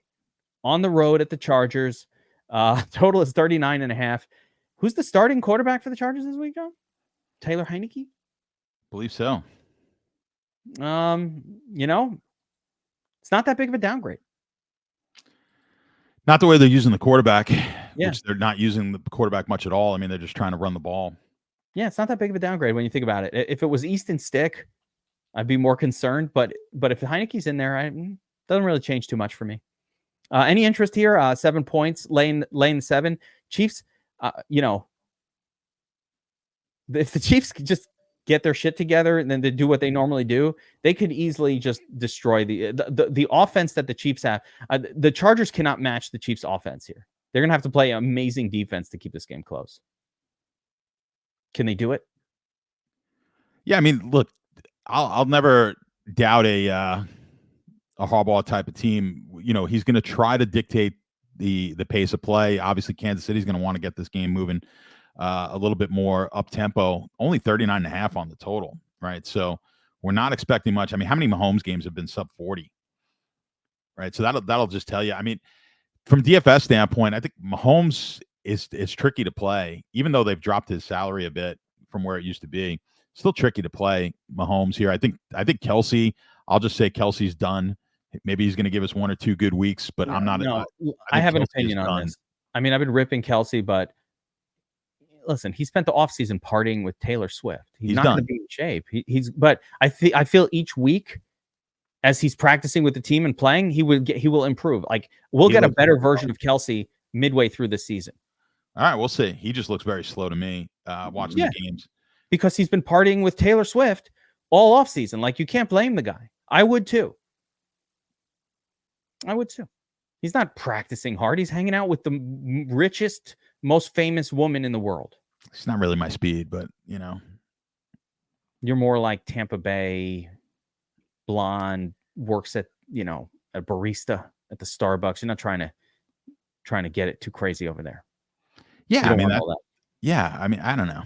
on the road at the Chargers. Total is 39.5. Who's the starting quarterback for the Chargers this week, John? Taylor Heineke? Believe so. It's not that big of a downgrade. Not the way they're using the quarterback, Yeah. which they're not using the quarterback much at all. I mean, they're just trying to run the ball. Yeah, it's not that big of a downgrade when you think about it. If it was Easton Stick, I'd be more concerned. But if Heineke's in there, it doesn't really change too much for me. Any interest here? 7 points, lane 7. Chiefs, if the Chiefs could just get their shit together and then they do what they normally do, they could easily just destroy the offense that the Chiefs have. The Chargers cannot match the Chiefs' offense here. They're going to have to play amazing defense to keep this game close. Can they do it? Yeah, I mean, look, I'll never doubt a Harbaugh type of team. He's going to try to dictate the pace of play. Obviously, Kansas City's going to want to get this game moving a little bit more up tempo. Only 39.5 on the total, right? So we're not expecting much. I mean, how many Mahomes games have been sub 40? Right. So that'll just tell you. I mean, from DFS standpoint, I think Mahomes is tricky to play, even though they've dropped his salary a bit from where it used to be. Still tricky to play Mahomes here. I think Kelsey. I'll just say Kelsey's done. Maybe he's going to give us 1 or 2 good weeks, but I'm not. No, I have an Kelsey opinion on this. I mean, I've been ripping Kelsey, but listen, he spent the offseason partying with Taylor Swift. He's not going to be in shape. But I feel each week, as he's practicing with the team and playing, he will improve. Like we'll get a better version of Kelsey midway through the season. All right, we'll see. He just looks very slow to me watching the games because he's been partying with Taylor Swift all offseason. Like you can't blame the guy. I would too. He's not practicing hard. He's hanging out with the richest, most famous woman in the world. It's not really my speed, but you're more like Tampa Bay. Blonde, works at a barista at the Starbucks. You're not trying to get it too crazy over there. Yeah, I mean I don't know.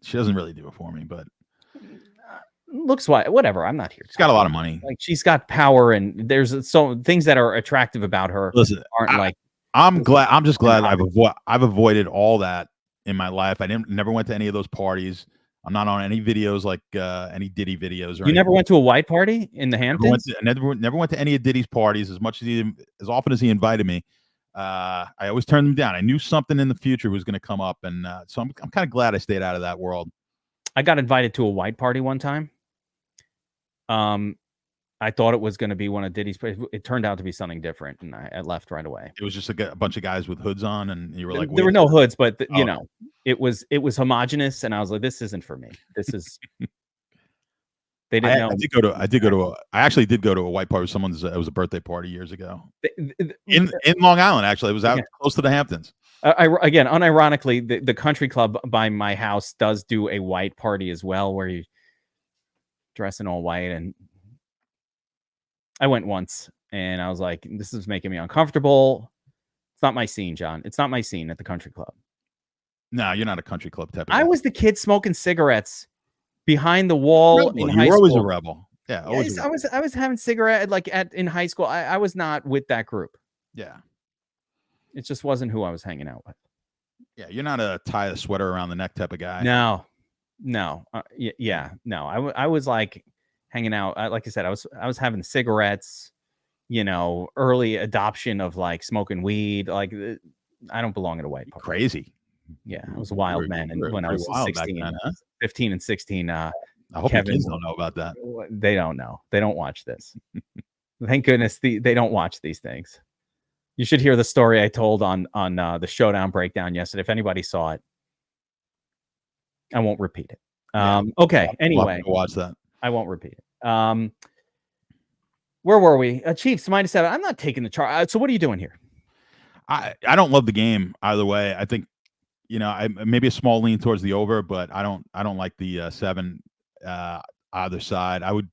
She doesn't really do it for me, but looks whatever. I'm not here. She's got a lot of money. Like she's got power, and there's so things that are attractive about her. Listen, aren't I'm just glad I've avoided all that in my life. I never went to any of those parties. I'm not on any videos like any Diddy videos. You never went to a white party in the Hamptons? I never went to any of Diddy's parties as often as he invited me. I always turned them down. I knew something in the future was going to come up, and so I'm kind of glad I stayed out of that world. I got invited to a white party one time. I thought it was going to be one of Diddy's. It turned out to be something different, and I left right away. It was just a bunch of guys with hoods on, and you were like, there were no hoods, but it was homogenous, and I was like, this isn't for me. This is. They didn't know. I actually did go to a white party. It was a birthday party years ago in Long Island. Actually, it was out close to the Hamptons. Again, unironically, the country club by my house does do a white party as well, where you dress in all white. And I went once, and I was like, "This is making me uncomfortable." It's not my scene, John. It's not my scene at the country club. No, you're not a country club type of guy. I was the kid smoking cigarettes behind the wall in high school. You were always a rebel. Yeah, always. I was having cigarette in high school. I was not with that group. Yeah. It just wasn't who I was hanging out with. Yeah, you're not a tie a sweater around the neck type of guy. No. No. I was like hanging out. Like I said, I was having cigarettes, early adoption of like smoking weed. Like I don't belong at a white party. Crazy. Yeah, I was a wild man. And when I was 16, then, huh? 15 and 16, I hope Kevin, kids don't know about that. They don't know. They don't watch this. Thank goodness they don't watch these things. You should hear the story I told on the Showdown Breakdown yesterday. If anybody saw it, I won't repeat it. Okay. Anyway, watch that. I won't repeat it. Where were we? Chiefs -7. I'm not taking the chart. So what are you doing here? I don't love the game either way. I think maybe a small lean towards the over, but I don't like the 7 either side. I would.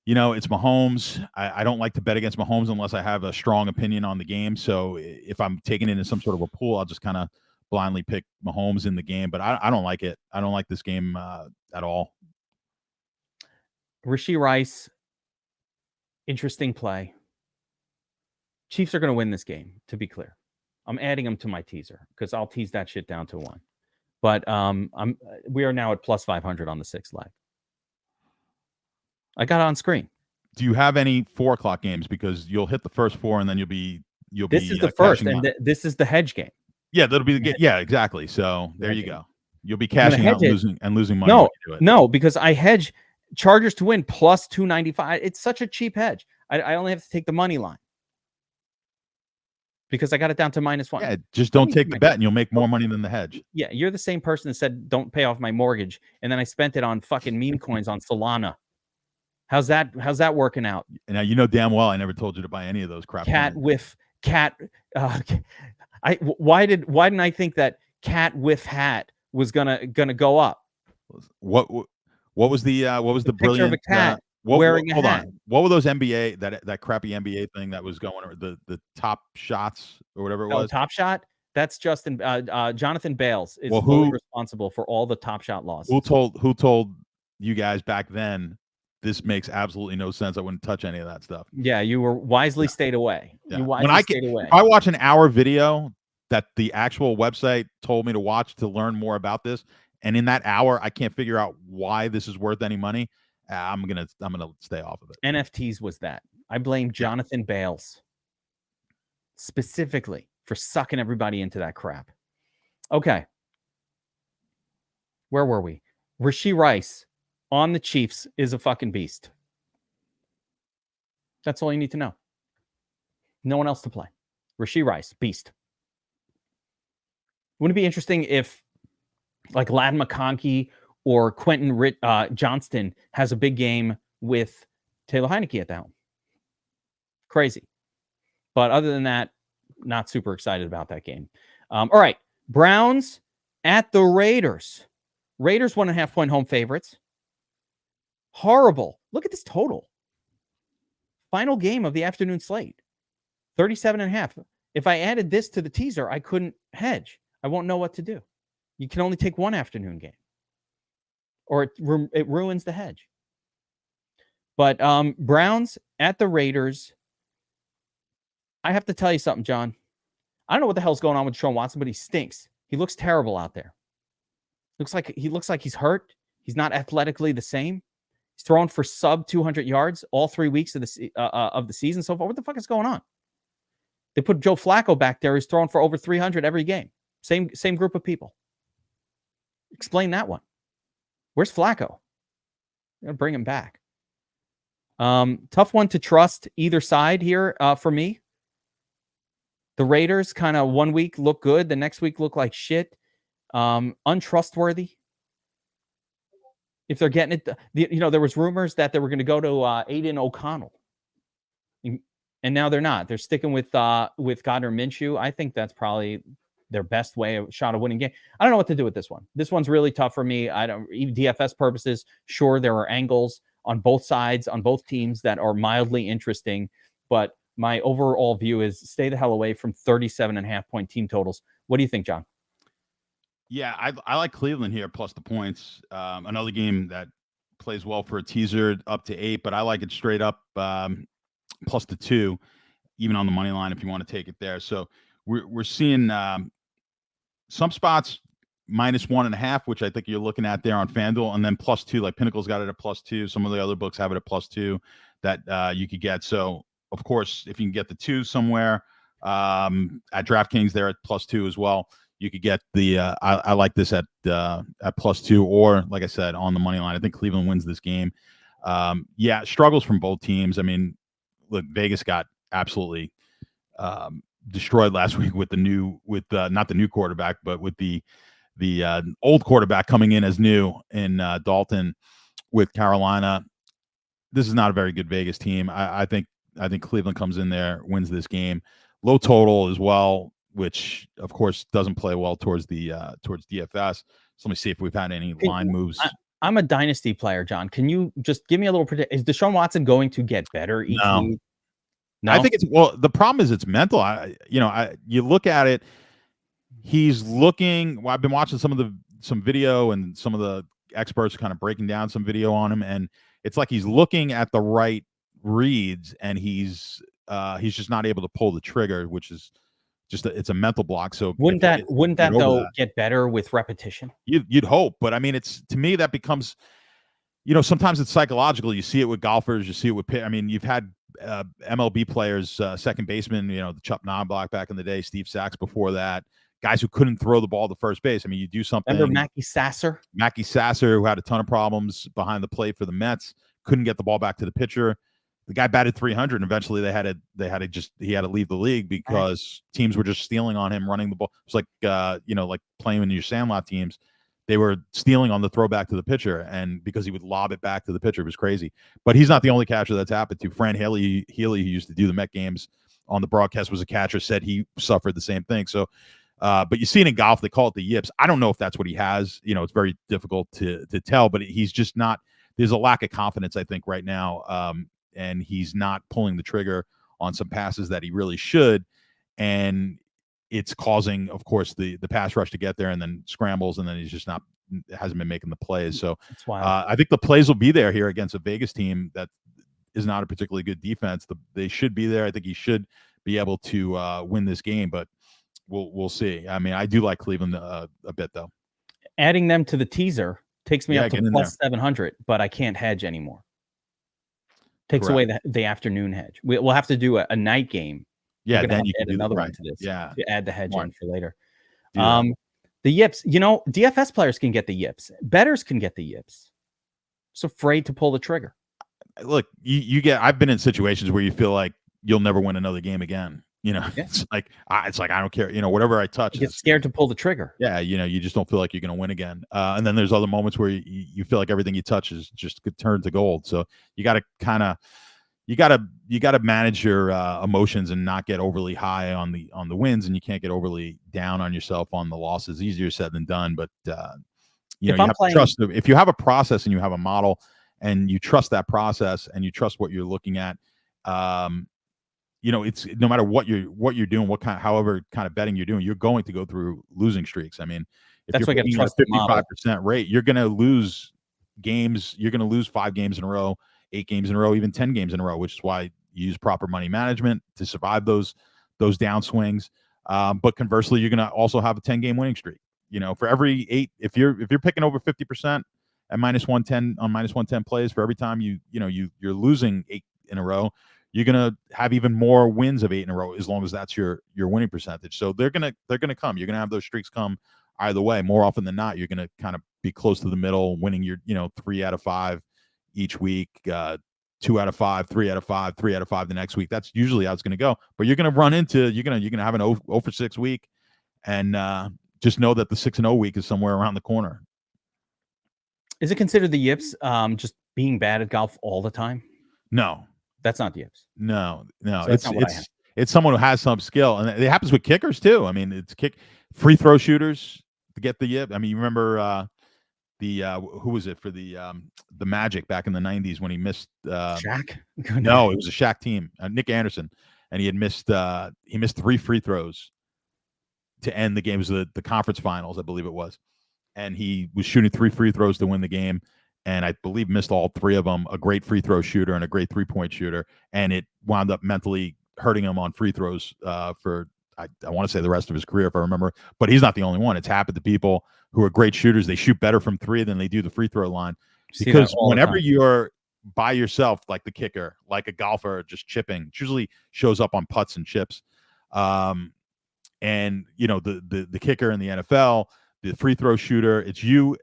It's Mahomes. I don't like to bet against Mahomes unless I have a strong opinion on the game. So if I'm taking it in some sort of a pool, I'll just kind of blindly pick Mahomes in the game. But I don't like it. I don't like this game at all. Rashee Rice, interesting play. Chiefs are going to win this game, to be clear. I'm adding them to my teaser because I'll tease that shit down to 1. But we are now at plus 500 on the 6th leg. I got it on screen. Do you have any 4 o'clock games? Because you'll hit the first 4 and then you'll be. This is the first, and this is the hedge game. Yeah, that'll be the game. Yeah, exactly. So there you go. You'll be cashing out and losing money. No, because I hedge Chargers to win plus 295. It's such a cheap hedge. I only have to take the money line because I got it down to -1. Yeah, just don't take the bet and you'll make more money than the hedge. Yeah, you're the same person that said don't pay off my mortgage, and then I spent it on fucking meme coins on Solana. How's that working out? Now you know damn well I never told you to buy any of those crap. Why didn't I think that cat whiff hat was gonna go up? What was the brilliant of a cat wearing a hat? What were those NBA that crappy NBA thing that was going, or the top shots or whatever it was? Top Shot. That's Justin. Jonathan Bales is Well, fully responsible for all the Top Shot losses. Who told you guys back then this makes absolutely no sense? I wouldn't touch any of that stuff. Yeah, you were wisely stayed away. Yeah. You wisely stayed away. If I watch an hour video that the actual website told me to watch to learn more about this, and in that hour I can't figure out why this is worth any money, I'm gonna stay off of it. NFTs was that. I blame Jonathan Bales specifically for sucking everybody into that crap. Okay. Where were we? Rashee Rice on the Chiefs is a fucking beast. That's all you need to know. No one else to play. Rashee Rice, beast. Wouldn't it be interesting if like Ladd McConkey or Quentin Johnston has a big game with Taylor Heineke at the helm? Crazy. But other than that, not super excited about that game. All right. Browns at the Raiders. Raiders 1.5-point home favorites. Horrible. Look at this total. Final game of the afternoon slate. 37.5. If I added this to the teaser, I couldn't hedge. I won't know what to do. You can only take one afternoon game. Or it ruins the hedge. But Browns at the Raiders. I have to tell you something, John. I don't know what the hell's going on with Deshaun Watson, but he stinks. He looks terrible out there. He looks like he's hurt. He's not athletically the same. He's thrown for sub 200 yards all 3 weeks of the season so far. What the fuck is going on? They put Joe Flacco back there. He's thrown for over 300 every game. Same group of people. Explain that one. Where's Flacco? I'm gonna bring him back. Tough one to trust either side here for me. The Raiders kind of 1 week look good. The next week look like shit. Untrustworthy. If they're getting it, there was rumors that they were going to go to Aiden O'Connell. And now they're not. They're sticking with Gardner Minshew. I think that's probably their best shot of winning game. I don't know what to do with this one. This one's really tough for me. Even DFS purposes, sure, there are angles on both sides, on both teams that are mildly interesting, but my overall view is stay the hell away from 37.5-point team totals. What do you think, John? Yeah, I like Cleveland here plus the points. Another game that plays well for a teaser up to 8, but I like it straight up plus the 2, even on the money line if you want to take it there. So we're seeing some spots -1.5, which I think you're looking at there on FanDuel, and then +2. Like Pinnacle's got it at +2. Some of the other books have it at +2 that you could get. So of course, if you can get the 2 somewhere at DraftKings, they're at +2 as well. You could get the I like this at +2, or like I said, on the money line. I think Cleveland wins this game. Struggles from both teams. I mean, look, Vegas got absolutely destroyed last week with not the new quarterback, but with the old quarterback coming in as new in Dalton with Carolina. This is not a very good Vegas team. I think Cleveland comes in there, wins this game. Low total as well, which of course doesn't play well towards DFS. So let me see if we've had any line moves. I'm a dynasty player, John. Can you just give me a little prediction? Is Deshaun Watson going to get better each week? No, I think the problem is it's mental. You look at it. He's looking. Well, I've been watching some video and some of the experts kind of breaking down some video on him, and it's like he's looking at the right reads, and he's just not able to pull the trigger, which is just it's a mental block. So wouldn't that though get better with repetition? You'd hope, but I mean, to me that becomes, sometimes it's psychological. You see it with golfers, you see it with I mean, you've had MLB players, second baseman, the Chuck Knobloch back in the day, Steve Sachs before that, guys who couldn't throw the ball to first base. I mean, you do something. Remember Mackie Sasser, who had a ton of problems behind the plate for the Mets, couldn't get the ball back to the pitcher. The guy batted 300, and eventually he had to leave the league because teams were just stealing on him running the ball. It's like like playing in your Sandlot teams. They were stealing on the throwback to the pitcher, and because he would lob it back to the pitcher, it was crazy. But he's not the only catcher that's happened to. Fran Healy, who used to do the Met games on the broadcast, was a catcher, said he suffered the same thing. So, but you see it in golf, they call it the yips. I don't know if that's what he has. It's very difficult to tell, but he's just not. There's a lack of confidence, I think, right now, and he's not pulling the trigger on some passes that he really should. And it's causing, of course, the pass rush to get there and then scrambles, and then he's just hasn't been making the plays. So It's wild. I think the plays will be there here against a Vegas team that is not a particularly good defense. They should be there. I think he should be able to win this game, but we'll see. I mean, I do like Cleveland a bit, though. Adding them to the teaser takes me up get to in plus 700, but I can't hedge anymore. Takes away the afternoon hedge. We'll have to do a night game. Yeah, then you can add do another right. one to this. Yeah, to add the hedge in for later. The yips. DFS players can get the yips. Bettors can get the yips. So afraid to pull the trigger. Look, you get. I've been in situations where you feel like you'll never win another game again. It's like I don't care. Whatever I touch, you get scared to pull the trigger. Yeah, you just don't feel like you're going to win again. And then there's other moments where you feel like everything you touch is just turned to gold. So you got to you got to manage your emotions and not get overly high on the wins, and you can't get overly down on yourself on the losses. Easier said than done, but you have to trust. If you have a process and you have a model and you trust that process and you trust what you're looking at, it's no matter what you're doing, however kind of betting you're doing, you're going to go through losing streaks. I mean, if you're betting at a 55% rate, you're going to lose games. You're going to lose 5 games in a row, 8 games in a row, even 10 games in a row, which is why you use proper money management to survive those downswings. But conversely, you're going to also have a 10-game winning streak. For every 8, if you're picking over 50% at -110 on -110 plays, for every time you're losing 8 in a row, you're gonna have even more wins of 8 in a row, as long as that's your winning percentage. So they're gonna come. You're gonna have those streaks come either way. More often than not, you're gonna kind of be close to the middle, winning your 3 out of 5 each week, 2 out of 5, 3 out of 5, 3 out of 5 the next week. That's usually how it's gonna go. But you're gonna have an 0 for 6 week, and just know that the 6-0 week is somewhere around the corner. Is it considered the yips just being bad at golf all the time? No. That's not the yips. No. So it's someone who has some skill, and it happens with kickers too. I mean, it's free throw shooters to get the yip. I mean, you remember who was it for the Magic back in the 90s when he missed Shaq? No, it was a Shaq team, Nick Anderson, and he missed 3 free throws to end the game. It was the conference finals, I believe it was, and he was shooting 3 free throws to win the game. And I believe missed all 3 of them, a great free throw shooter and a great 3-point shooter. And it wound up mentally hurting him on free throws for, I want to say, the rest of his career, if I remember. But he's not the only one. It's happened to people who are great shooters. They shoot better from 3 than they do the free throw line. Because whenever you're by yourself, like the kicker, like a golfer just chipping, it usually shows up on putts and chips. And, the kicker in the NFL, the free throw shooter, it's you.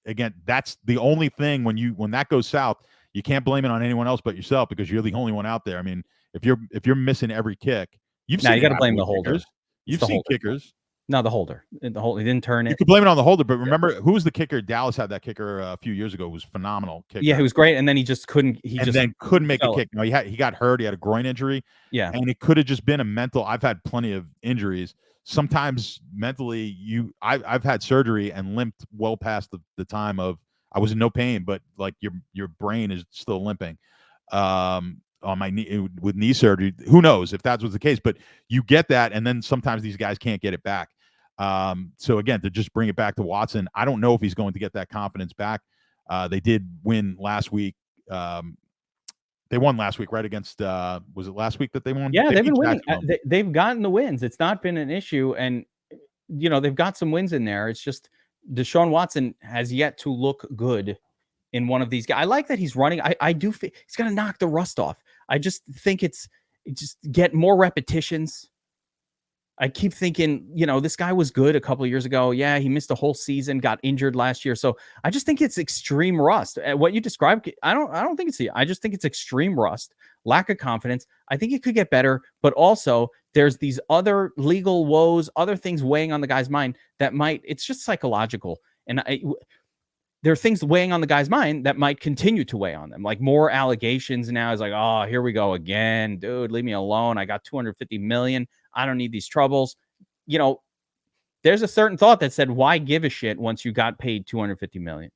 Again, that's the only thing when that goes south, you can't blame it on anyone else but yourself, because you're the only one out there. I mean, if you're missing every kick, you got to blame the holder. You've seen kickers. No, the holder. He didn't turn it. You could blame it on the holder, but remember, who was the kicker? Dallas had that kicker a few years ago. It was phenomenal kicker. Yeah, he was great, and then he just couldn't. Couldn't make a kick. No, he got hurt. He had a groin injury. Yeah, and it could have just been a mental. I've had plenty of injuries. Sometimes mentally, I've had surgery and limped well past the time of, I was in no pain, but like your brain is still limping. On my knee with knee surgery. Who knows if that was the case? But you get that, and then sometimes these guys can't get it back. So again, to just bring it back to Watson, I don't know if he's going to get that confidence back. They did win last week. They won last week, right? Against was it last week that they won? Yeah, they've been winning. They've gotten the wins. It's not been an issue, and they've got some wins in there. It's just Deshaun Watson has yet to look good in one of these guys. I like that he's running. I do think he's gonna knock the rust off. I just think it's just get more repetitions. I keep thinking, this guy was good a couple of years ago. Yeah, he missed a whole season, got injured last year. So I just think it's extreme rust. What you described, I don't think I just think it's extreme rust, lack of confidence. I think it could get better, but also there's these other legal woes, other things weighing on the guy's mind it's just psychological. And there are things weighing on the guy's mind that might continue to weigh on them, like more allegations now. Is like, oh, here we go again, dude, leave me alone. I got $250 million. I don't need these troubles. There's a certain thought that said, why give a shit once you got paid $250 million?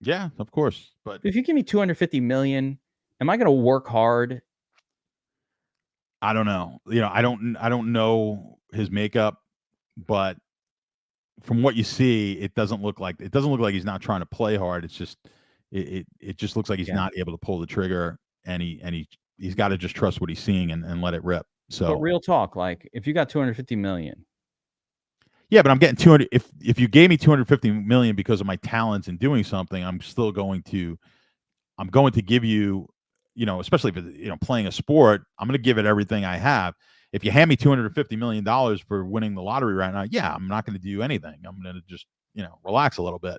Yeah, of course. But if you give me $250 million, am I going to work hard? I don't know. I don't know his makeup, but from what you see, it doesn't look like he's not trying to play hard. It's just it just looks like he's not able to pull the trigger, and he's got to just trust what he's seeing and let it rip. So, but real talk, like if you got 250 million. Yeah, but I'm getting 200. If you gave me 250 million because of my talents in doing something, I'm going to give you, especially if playing a sport, I'm going to give it everything I have. If you hand me $250 million for winning the lottery right now, yeah, I'm not going to do anything. I'm going to just, relax a little bit.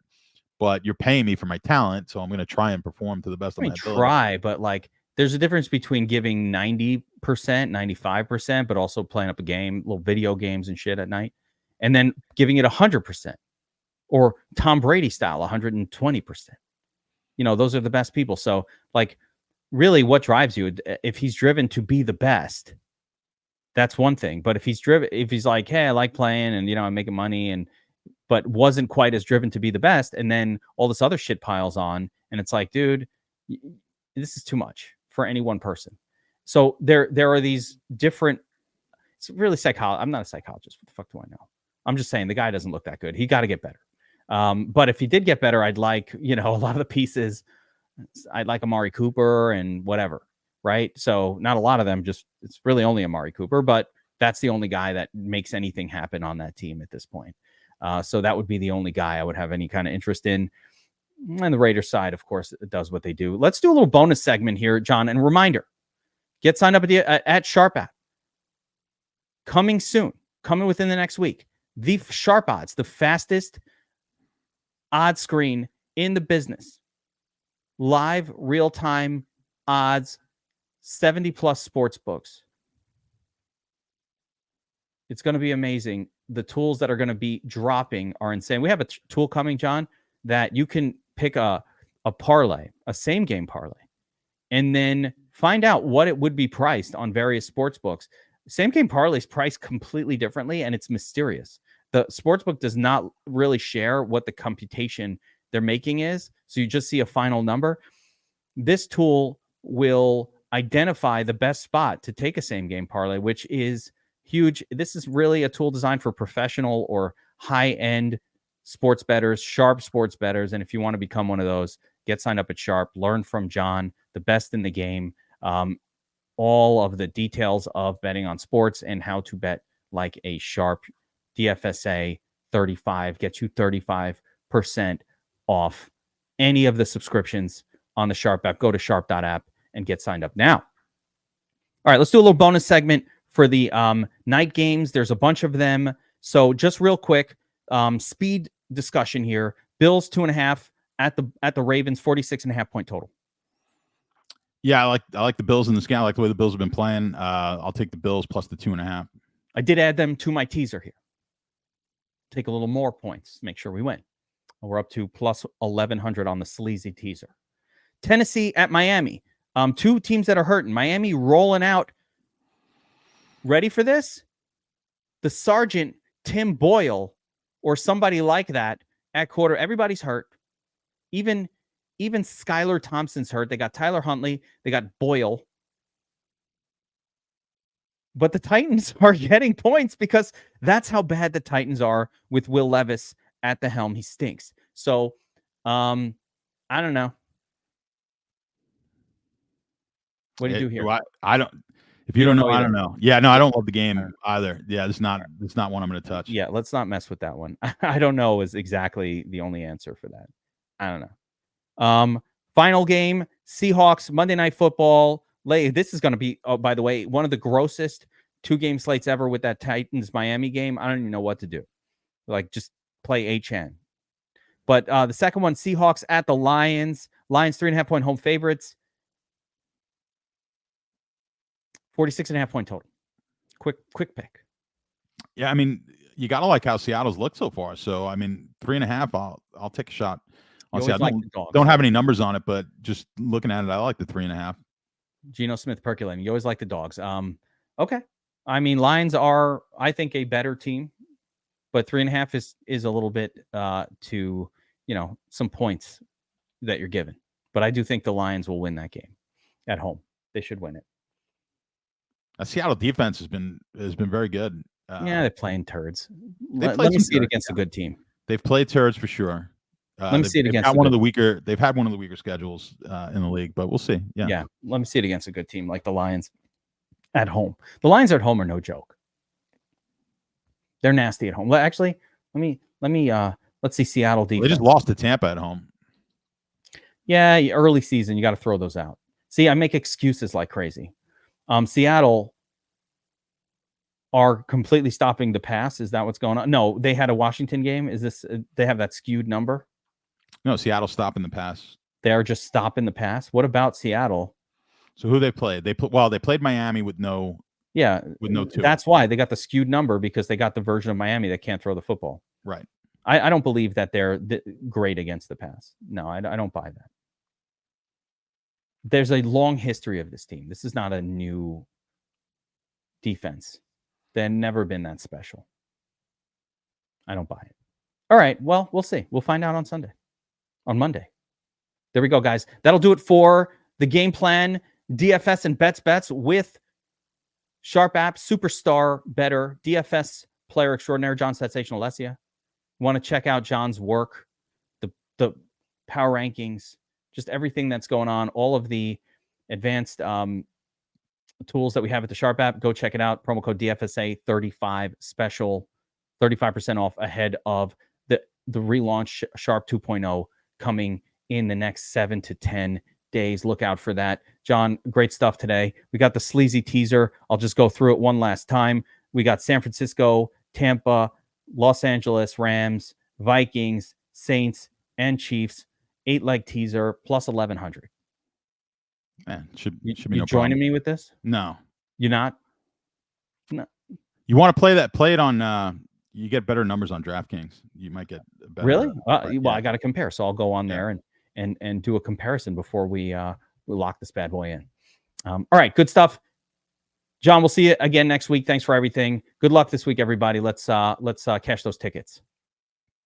But you're paying me for my talent, so I'm going to try and perform to the best of my ability. But like, there's a difference between giving 90%, 95%, but also playing up a game, little video games and shit at night, and then giving it 100%, or Tom Brady style, 120%. Those are the best people. So, like, really, what drives you? If he's driven to be the best, that's one thing. But if he's like, hey, I like playing and I'm making money, but wasn't quite as driven to be the best, and then all this other shit piles on, and it's like, dude, this is too much for any one person. So there are these different. It's really psychology. I'm not a psychologist. What the fuck do I know? I'm just saying the guy doesn't look that good. He got to get better. But if he did get better, I'd like a lot of the pieces. I'd like Amari Cooper and whatever. Right. So not a lot of them, just it's really only Amari Cooper, but that's the only guy that makes anything happen on that team at this point. So that would be the only guy I would have any kind of interest in. And the Raiders side, of course, does what they do. Let's do a little bonus segment here, John. And reminder, get signed up at Sharp App. Coming soon, coming within the next week. The Sharp Odds, the fastest odds screen in the business. Live, real-time odds, 70-plus sports books. It's going to be amazing. The tools that are going to be dropping are insane. We have a tool coming, John, that you can pick a parlay, a same-game parlay, and then find out what it would be priced on various sports books. Same-game parlay is priced completely differently, and it's mysterious. The sportsbook does not really share what the computation they're making is, so you just see a final number. This tool will identify the best spot to take a same-game parlay, which is huge. This is really a tool designed for professional or high-end sports bettors, sharp sports bettors. And if you want to become one of those, get signed up at Sharp. Learn from John, the best in the game. All of the details of betting on sports and how to bet like a sharp. DFSA 35 gets you 35% off any of the subscriptions on the Sharp app. Go to sharp.app and get signed up now. All right, let's do a little bonus segment for the night games. There's a bunch of them. So just real quick, speed discussion here. Bills 2.5 at the Ravens, 46.5 point total. Yeah, I like the Bills in this game. I like the way the Bills have been playing. I'll take the Bills plus the 2.5. I did add them to my teaser here. Take a little more points. Make sure we win. We're up to plus 1,100 on the sleazy teaser. Tennessee at Miami. Two teams that are hurting. Miami rolling out. Ready for this? The Sergeant Tim Boyle or somebody like that at quarter. Everybody's hurt. Even Skylar Thompson's hurt. They got Tyler Huntley. They got Boyle. But the Titans are getting points because that's how bad the Titans are with Will Levis at the helm. He stinks. So, I don't know. What do you do here? I don't. If you don't know, I don't know. Yeah, no, I don't love the game either. Yeah, it's not one I'm going to touch. Yeah, let's not mess with that one. I don't know is exactly the only answer for that. I don't know. Final game, Seahawks, Monday Night Football. This is going to be, oh, by the way, one of the grossest 2-game slates ever with that Titans-Miami game. I don't even know what to do. Like, just play HN. But the second one, Seahawks at the Lions. Lions 3.5 point home favorites. 46.5 point total. Quick pick. Yeah, I mean, you got to like how Seattle's looked so far. So, I mean, 3.5, I'll take a shot on Seattle. Don't have any numbers on it, but just looking at it, I like the 3.5. Geno Smith percolating. You always like the dogs. Okay. I mean, Lions are, I think, a better team, but 3.5 is a little bit to, some points that you're given. But I do think the Lions will win that game at home. They should win it. Seattle defense has been very good. Yeah, they're playing turds. They Let me see it against a good team. They've played turds for sure. Let me see it against they've had one of the weaker schedules in the league, but we'll see. Yeah. Let me see it against a good team like the Lions at home. The Lions at home are no joke. They're nasty at home. Well, actually, let's see Seattle defense. They just lost to Tampa at home. Yeah, early season, you got to throw those out. See, I make excuses like crazy. Seattle are completely stopping the pass. Is that what's going on? No, they had a Washington game. Is this they have that skewed number? No, Seattle stopping the pass. They're just stopping the pass. What about Seattle? So who they played? They played Miami with no. Yeah, with no two. That's why they got the skewed number, because they got the version of Miami that can't throw the football. Right. I don't believe that they're great against the pass. No, I don't buy that. There's a long history of this team. This is not a new defense. They've never been that special. I don't buy it. All right. Well, we'll see. We'll find out on Monday. There we go, guys. That'll do it for the game plan, DFS and bets with Sharp App, superstar better, DFS player extraordinaire, John Statsational Alesia. Want to check out John's work, the power rankings, just everything that's going on, all of the advanced tools that we have at the Sharp App. Go check it out. Promo code DFSA 35 special, 35% off ahead of the relaunch Sharp 2.0 coming in the next 7 to 10 days. Look out for that. John, great stuff today. We got the sleazy teaser. I'll just go through it one last time. We got San Francisco, Tampa, Los Angeles Rams, Vikings, Saints, and Chiefs. 8-leg teaser plus 1,100. Man, should be you no joining problem. me with this? No. You're not? No. You want to play that? Play it on. You get better numbers on DraftKings. You might get better. Really? Well, yeah. I got to compare, so I'll go on there and do a comparison before we lock this bad boy in. All right, good stuff. John, we'll see you again next week. Thanks for everything. Good luck this week, everybody. Let's cash those tickets.